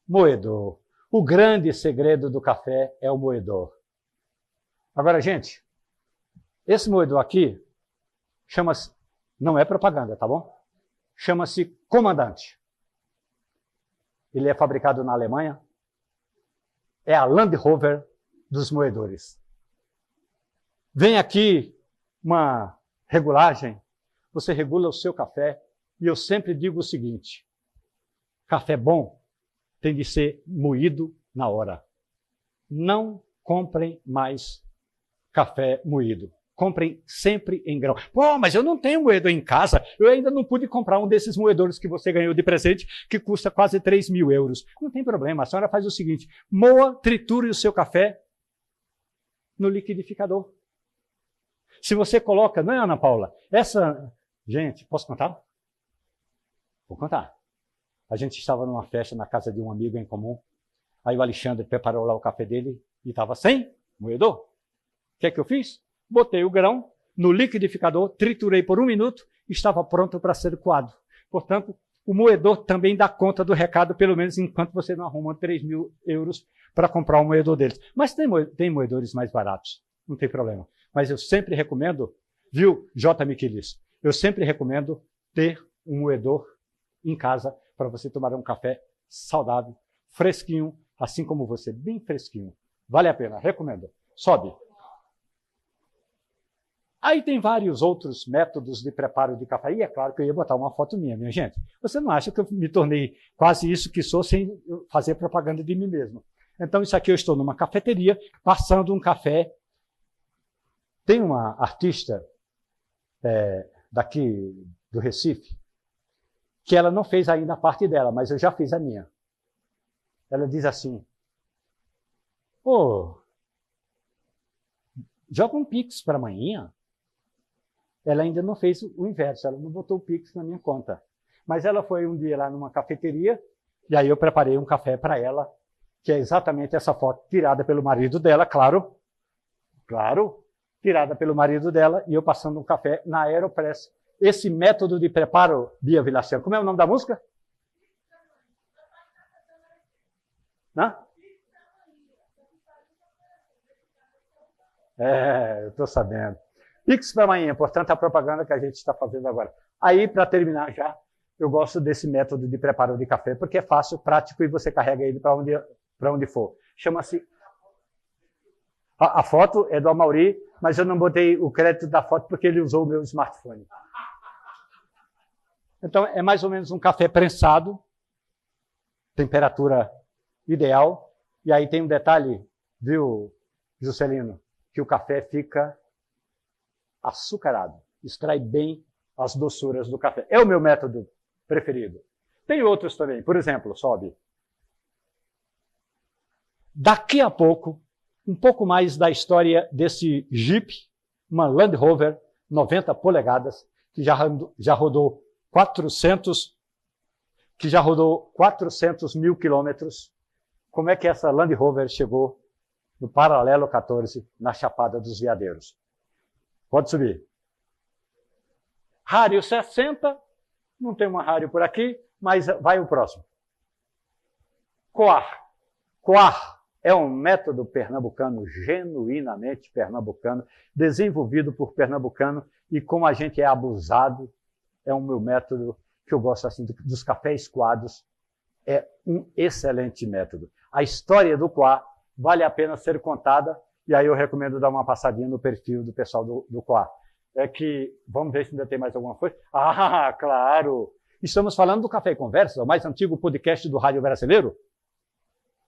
Moedor. O grande segredo do café é o moedor. Agora, gente, esse moedor aqui chama-se, não é propaganda, tá bom? Chama-se Comandante. Ele é fabricado na Alemanha. É a Land Rover dos moedores. Vem aqui uma regulagem, você regula o seu café, e eu sempre digo o seguinte, café bom tem de ser moído na hora. Não comprem mais café moído. Comprem sempre em grão. Pô, mas eu não tenho moedor em casa. Eu ainda não pude comprar um desses moedores que você ganhou de presente, que custa quase 3.000 euros. Não tem problema. A senhora faz o seguinte, moa, triture o seu café no liquidificador. Se você coloca, não é, Ana Paula? Essa, gente, posso contar? Vou contar. A gente estava numa festa na casa de um amigo em comum. Aí o Alexandre preparou lá o café dele e estava sem moedor. O que é que eu fiz? Botei o grão no liquidificador, triturei por 1 minuto e estava pronto para ser coado. Portanto, o moedor também dá conta do recado, pelo menos enquanto você não arruma 3.000 euros para comprar um moedor deles. Mas tem moedores mais baratos, não tem problema. Mas eu sempre recomendo, viu, J. Miquilis, eu sempre recomendo ter um moedor em casa para você tomar um café saudável, fresquinho, assim como você, bem fresquinho. Vale a pena, recomendo. Sobe. Aí tem vários outros métodos de preparo de café. E é claro que eu ia botar uma foto minha gente. Você não acha que eu me tornei quase isso que sou sem fazer propaganda de mim mesmo? Então, isso aqui eu estou numa cafeteria, passando um café. Tem uma artista daqui do Recife, que ela não fez ainda a parte dela, mas eu já fiz a minha. Ela diz assim, joga um Pix para amanhã. Ela ainda não fez o inverso, ela não botou o Pix na minha conta. Mas ela foi um dia lá numa cafeteria, e aí eu preparei um café para ela, que é exatamente essa foto tirada pelo marido dela, claro, tirada pelo marido dela, e eu passando um café na Aeropress. Esse método de preparo, Bia Vilaciano, como é o nome da música? Hã? Eu estou sabendo. Pix para amanhã, portanto, a propaganda que a gente está fazendo agora. Aí, para terminar já, eu gosto desse método de preparo de café, porque é fácil, prático, e você carrega ele para onde for. Chama-se... A foto é do Amaury, mas eu não botei o crédito da foto porque ele usou o meu smartphone. Então, é mais ou menos um café prensado, temperatura ideal, e aí tem um detalhe, viu, Juscelino, que o café fica açucarado, extrai bem as doçuras do café. É o meu método preferido. Tem outros também, por exemplo, sobe. Daqui a pouco um pouco mais da história desse Jeep, uma Land Rover 90 polegadas, que já rodou 400 mil quilômetros. Como é que essa Land Rover chegou no Paralelo 14, na Chapada dos Veadeiros? Pode subir. Rário 60, não tem uma rádio por aqui, mas vai o próximo. Coar. Coar é um método pernambucano, genuinamente pernambucano, desenvolvido por pernambucano, e como a gente é abusado, é o meu método que eu gosto assim dos cafés coados, é um excelente método. A história do coar vale a pena ser contada, e aí eu recomendo dar uma passadinha no perfil do pessoal do coar. É que, vamos ver se ainda tem mais alguma coisa. Ah, claro! Estamos falando do Café e Conversa, o mais antigo podcast do rádio brasileiro.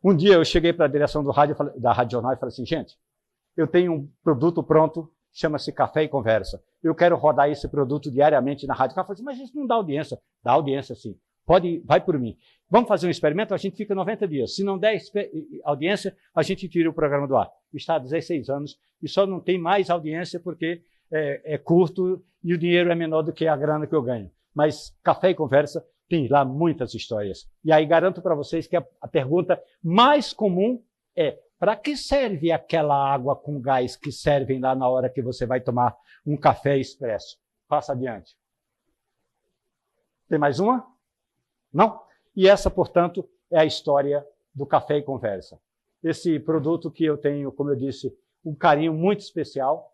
Um dia eu cheguei para a direção da Rádio Jornal e falei assim, gente, eu tenho um produto pronto, chama-se Café e Conversa. Eu quero rodar esse produto diariamente na rádio. O cara falou assim, mas isso não dá audiência. Dá audiência, sim. Pode, vai por mim. Vamos fazer um experimento? A gente fica 90 dias. Se não der audiência, a gente tira o programa do ar. Está há 16 anos e só não tem mais audiência porque é curto e o dinheiro é menor do que a grana que eu ganho. Mas Café e Conversa tem lá muitas histórias. E aí garanto para vocês que a pergunta mais comum é: para que serve aquela água com gás que servem lá na hora que você vai tomar um café expresso? Passa adiante. Tem mais uma? Não? E essa, portanto, é a história do Café e Conversa. Esse produto que eu tenho, como eu disse, um carinho muito especial,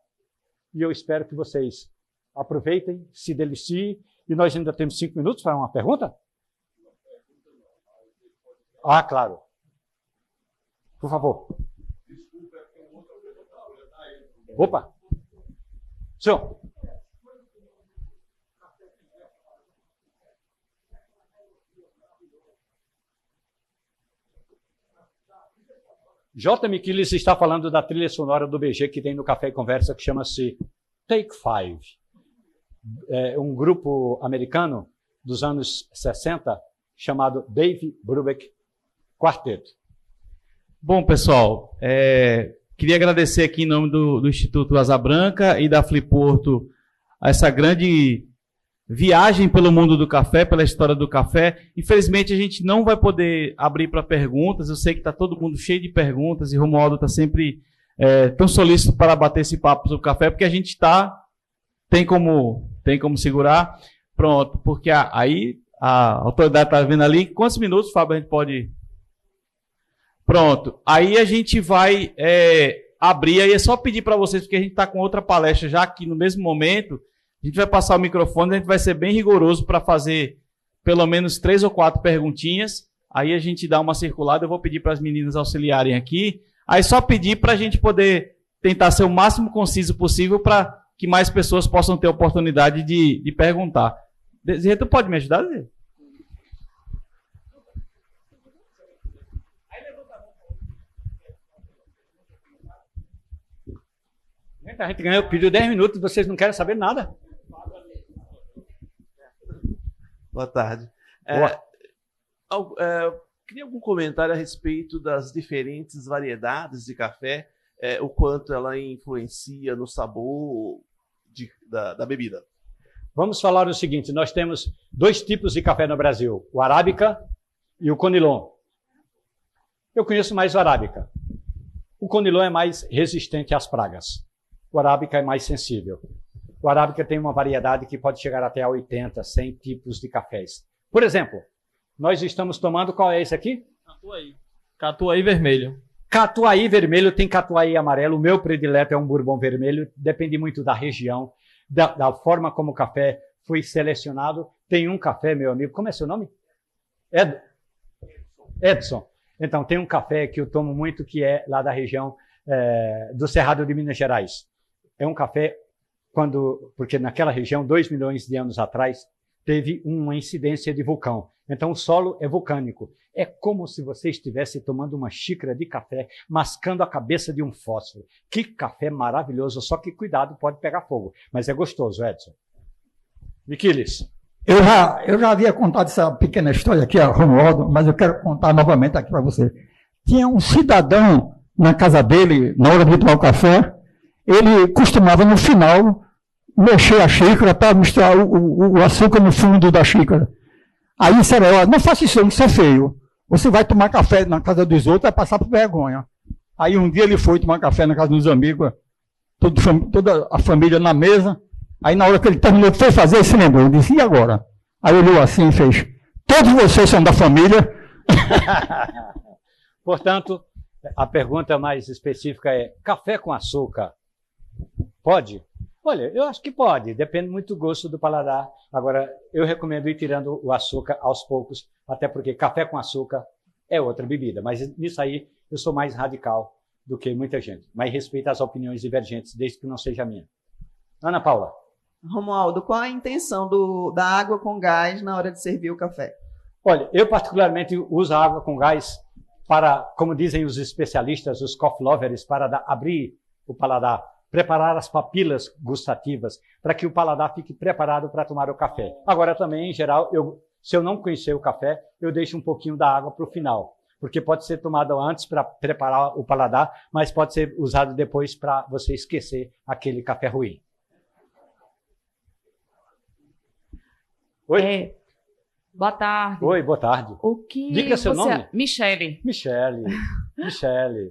e eu espero que vocês aproveitem, se deliciem, e nós ainda temos 5 minutos para uma pergunta? Ah, claro. Por favor. Opa! Senhor. J. Miquiles está falando da trilha sonora do BG que tem no Café e Conversa, que chama-se Take Five. É um grupo americano dos anos 60 chamado Dave Brubeck Quarteto. Bom, pessoal, queria agradecer aqui em nome do Instituto Asa Branca e da Fliporto essa grande viagem pelo mundo do café, pela história do café. Infelizmente, a gente não vai poder abrir para perguntas. Eu sei que está todo mundo cheio de perguntas e Romualdo está sempre tão solícito para bater esse papo sobre o café, porque a gente tem como segurar. Pronto, porque aí a autoridade está vendo ali. Quantos minutos, Fábio, a gente pode... Pronto, aí a gente vai abrir, aí é só pedir para vocês, porque a gente está com outra palestra já aqui no mesmo momento. A gente vai passar o microfone, a gente vai ser bem rigoroso para fazer pelo menos 3 ou 4 perguntinhas. Aí a gente dá uma circulada, eu vou pedir para as meninas auxiliarem aqui. Aí só pedir para a gente poder tentar ser o máximo conciso possível para que mais pessoas possam ter a oportunidade de perguntar. Zé, tu pode me ajudar, Zé? A gente ganhou, pediu 10 minutos e vocês não querem saber nada? Boa tarde. Queria algum comentário a respeito das diferentes variedades de café, o quanto ela influencia no sabor da bebida. Vamos falar o seguinte, nós temos 2 tipos de café no Brasil, o Arábica e o Conilon. Eu conheço mais o Arábica. O Conilon é mais resistente às pragas. O Arábica é mais sensível. O Arábica tem uma variedade que pode chegar até a 80, 100 tipos de cafés. Por exemplo, nós estamos tomando, qual é esse aqui? Catuai. Catuai vermelho. Catuai vermelho, tem catuai amarelo. O meu predileto é um bourbon vermelho. Depende muito da região, da forma como o café foi selecionado. Tem um café, meu amigo, como é seu nome? Edson. Então, tem um café que eu tomo muito que é lá da região do Cerrado de Minas Gerais. É um café porque naquela região, 2 milhões de anos atrás, teve uma incidência de vulcão. Então, o solo é vulcânico. É como se você estivesse tomando uma xícara de café, mascando a cabeça de um fósforo. Que café maravilhoso, só que cuidado, pode pegar fogo. Mas é gostoso, Edson. Miquiles. Eu já havia contado essa pequena história aqui, Romualdo, mas eu quero contar novamente aqui para você. Tinha um cidadão na casa dele, na hora de tomar o café, ele costumava, no final, mexer a xícara para misturar o açúcar no fundo da xícara. Aí disseram, ó, não faça isso, isso é feio. Você vai tomar café na casa dos outros, vai passar por vergonha. Aí um dia ele foi tomar café na casa dos amigos, toda a família na mesa. Aí na hora que ele terminou de fazer, ele se lembrou, ele disse, e agora? Aí olhou assim e fez, todos vocês são da família. Portanto, a pergunta mais específica é: café com açúcar pode? Olha, eu acho que pode, depende muito do gosto do paladar. Agora, eu recomendo ir tirando o açúcar aos poucos, até porque café com açúcar é outra bebida. Mas nisso aí, eu sou mais radical do que muita gente. Mas respeito as opiniões divergentes, desde que não seja a minha. Ana Paula. Romualdo, qual a intenção da água com gás na hora de servir o café? Olha, eu particularmente uso a água com gás para, como dizem os especialistas, os coffee lovers, para abrir o paladar, preparar as papilas gustativas, para que o paladar fique preparado para tomar o café. Agora também, em geral, se eu não conhecer o café, eu deixo um pouquinho da água para o final, porque pode ser tomado antes para preparar o paladar, mas pode ser usado depois para você esquecer aquele café ruim. Oi? Boa tarde. Oi, boa tarde. O que Diga seu nome. Michele. Michele.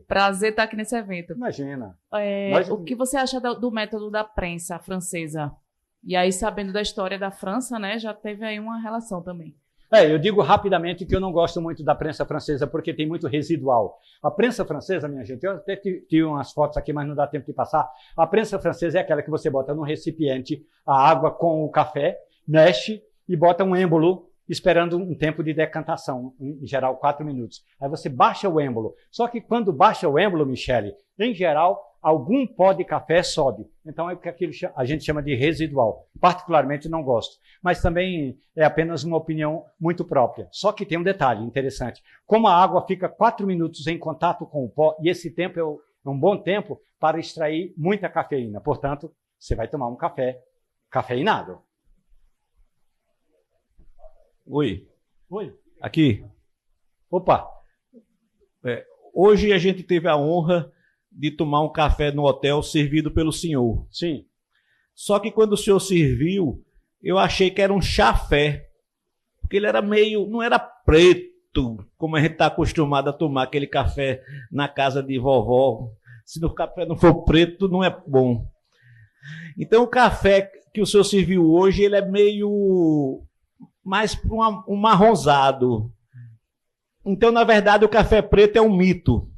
Prazer estar aqui nesse evento. Imagina. O que você acha do método da prensa francesa? E aí, sabendo da história da França, né, já teve aí uma relação também. Eu digo rapidamente que eu não gosto muito da prensa francesa porque tem muito residual. A prensa francesa, minha gente, eu até tive umas fotos aqui, mas não dá tempo de passar. A prensa francesa é aquela que você bota num recipiente a água com o café, mexe e bota um êmbolo esperando um tempo de decantação, em geral 4 minutos. Aí você baixa o êmbolo. Só que quando baixa o êmbolo, Michele, em geral, algum pó de café sobe. Então é o que a gente chama de residual. Particularmente não gosto. Mas também é apenas uma opinião muito própria. Só que tem um detalhe interessante. Como a água fica 4 minutos em contato com o pó, e esse tempo é um bom tempo para extrair muita cafeína. Portanto, você vai tomar um café cafeinado. Oi. Oi. Aqui. Opa. Hoje a gente teve a honra de tomar um café no hotel servido pelo senhor. Sim. Só que quando o senhor serviu, eu achei que era um chafé. Porque ele era não era preto, como a gente está acostumado a tomar aquele café na casa de vovó. Se o café não for preto, não é bom. Então o café que o senhor serviu hoje, ele é meio mais para um marronzado. Então, na verdade, o café preto é um mito.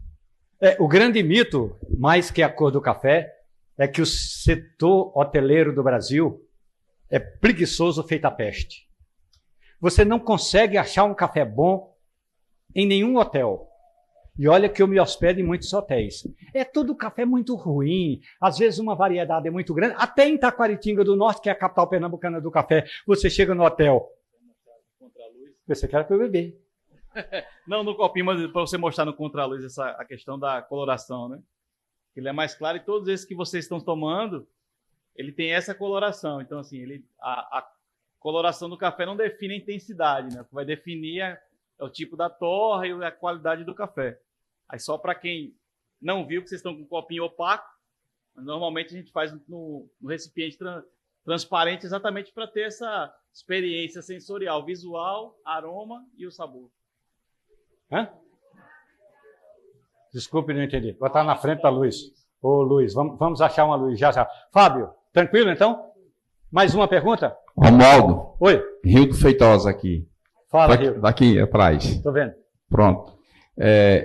O grande mito, mais que a cor do café, é que o setor hoteleiro do Brasil é preguiçoso feito a peste. Você não consegue achar um café bom em nenhum hotel. E olha que eu me hospedo em muitos hotéis. É tudo café muito ruim, às vezes uma variedade é muito grande. Até em Taquaritinga do Norte, que é a capital pernambucana do café, você chega no hotel. Você quer para eu beber. Não no copinho, mas para você mostrar no contraluz a questão da coloração, né? Ele é mais claro e todos esses que vocês estão tomando, ele tem essa coloração. Então, assim, a coloração do café não define a intensidade, né? O que vai definir é o tipo da torra e a qualidade do café. Aí só para quem não viu que vocês estão com um copinho opaco, normalmente a gente faz no recipiente transparente exatamente para ter essa experiência sensorial, visual, aroma e o sabor. Hã? Desculpe, não entendi. Vou estar na frente da luz. Ô, Luiz, vamos achar uma luz já. Fábio, tranquilo então? Mais uma pergunta? Romualdo. Oi. Rio do Feitosa aqui. Fala, Rio. Daqui atrás. Estou vendo. Pronto.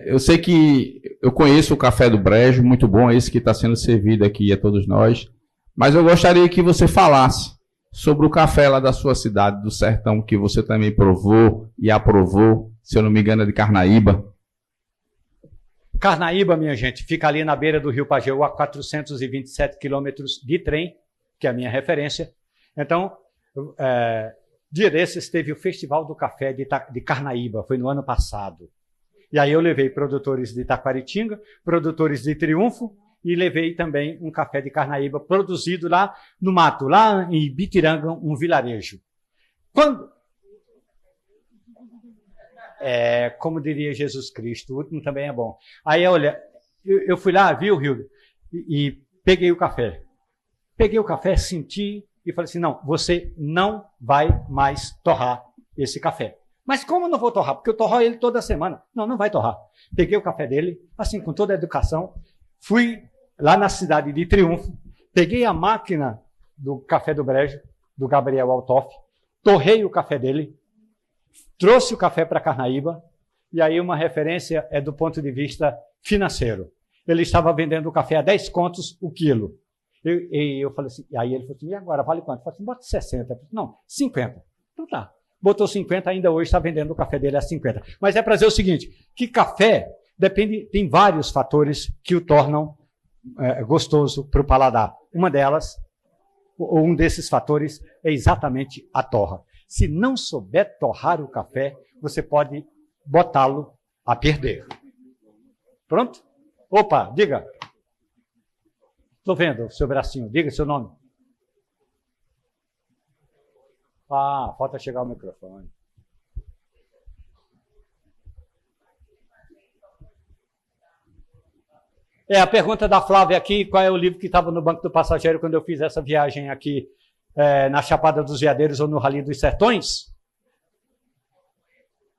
Eu sei que eu conheço o café do Brejo, muito bom, esse que está sendo servido aqui a todos nós. Mas eu gostaria que você falasse sobre o café lá da sua cidade, do sertão, que você também provou e aprovou, se eu não me engano, é de Carnaíba. Carnaíba, minha gente, fica ali na beira do Rio Pajeú, a 427 quilômetros de trem, que é a minha referência. Então, dia desses teve o Festival do Café de Carnaíba, foi no ano passado. E aí eu levei produtores de Taquaritinga, produtores de Triunfo, e levei também um café de Carnaíba produzido lá no mato, lá em Ibitiranga, um vilarejo. Como diria Jesus Cristo, o último também é bom. Aí, olha, eu fui lá, viu, Hildo, e peguei o café. Peguei o café, senti e falei assim, não, você não vai mais torrar esse café. Mas como eu não vou torrar? Porque eu torro ele toda semana. Não, não vai torrar. Peguei o café dele, assim, com toda a educação, fui lá na cidade de Triunfo, peguei a máquina do café do Brejo, do Gabriel Altoff, torrei o café dele, trouxe o café para Carnaíba, e aí uma referência é do ponto de vista financeiro. Ele estava vendendo o café a 10 contos o quilo. Eu falei assim, aí ele falou assim, e agora, vale quanto? Eu falei assim, bota 60. Falei, não, 50. Então tá. Botou 50, ainda hoje está vendendo o café dele a 50. Mas é para dizer o seguinte, que café depende, tem vários fatores que o tornam gostoso para o paladar. Uma delas, ou um desses fatores, é exatamente a torra. Se não souber torrar o café, você pode botá-lo a perder. Pronto? Opa, diga. Estou vendo o seu bracinho. Diga seu nome. Ah, falta chegar o microfone. A pergunta da Flávia aqui, qual é o livro que estava no banco do passageiro quando eu fiz essa viagem aqui na Chapada dos Veadeiros ou no Rally dos Sertões?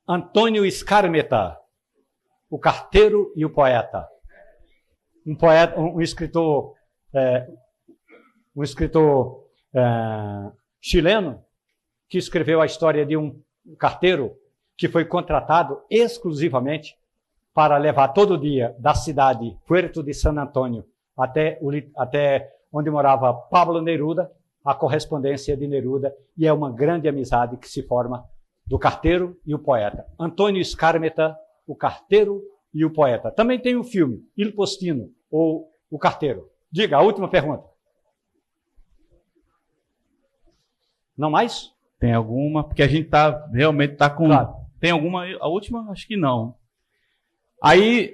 Antônio Scarmeta, O Carteiro e o Poeta. Um escritor chileno que escreveu a história de um carteiro que foi contratado exclusivamente para levar todo dia da cidade Puerto de San Antônio até onde morava Pablo Neruda, a correspondência de Neruda, e é uma grande amizade que se forma do carteiro e o poeta. Antônio Scarmeta, O Carteiro e o Poeta. Também tem o filme Il Postino, ou O Carteiro. Diga, a última pergunta. Não mais? Tem alguma? Porque a gente realmente está com... Claro. Tem alguma? A última? Acho que não. Aí,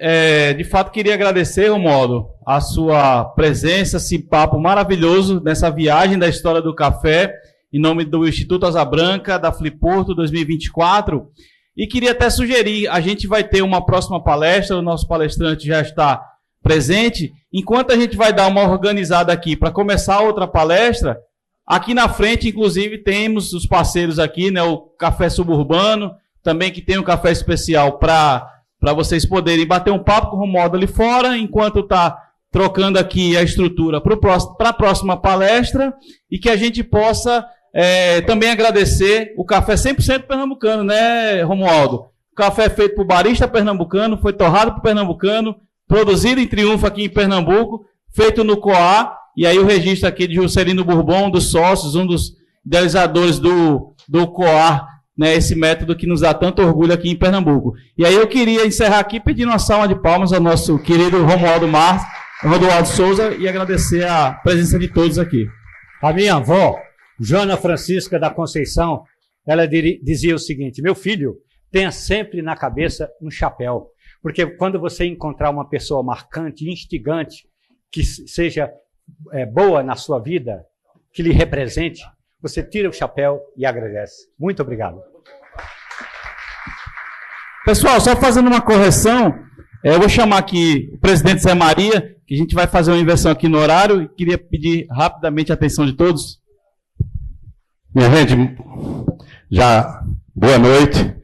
de fato, queria agradecer, Romualdo, a sua presença, esse papo maravilhoso nessa viagem da história do café, em nome do Instituto Asa Branca, da Fliporto 2024. E queria até sugerir, a gente vai ter uma próxima palestra, o nosso palestrante já está presente. Enquanto a gente vai dar uma organizada aqui para começar outra palestra, aqui na frente, inclusive, temos os parceiros aqui, né, o Café Suburbano, também que tem um café especial para vocês poderem bater um papo com o Romualdo ali fora, enquanto está trocando aqui a estrutura para a próxima palestra, e que a gente possa também agradecer o café 100% pernambucano, né, Romualdo? O café feito por barista pernambucano, foi torrado por pernambucano, produzido em Triunfo aqui em Pernambuco, feito no COA, e aí o registro aqui de Juscelino Bourbon, um dos sócios, um dos idealizadores do COA, né, esse método que nos dá tanto orgulho aqui em Pernambuco. E aí eu queria encerrar aqui pedindo uma salva de palmas ao nosso querido Romualdo Souza e agradecer a presença de todos aqui. A minha avó, Joana Francisca da Conceição, ela dizia o seguinte: meu filho, tenha sempre na cabeça um chapéu, porque quando você encontrar uma pessoa marcante, instigante, que seja boa na sua vida, que lhe represente, você tira o chapéu e agradece. Muito obrigado. Pessoal, só fazendo uma correção, eu vou chamar aqui o presidente Zé Maria, que a gente vai fazer uma inversão aqui no horário, e queria pedir rapidamente a atenção de todos. Minha gente, já boa noite.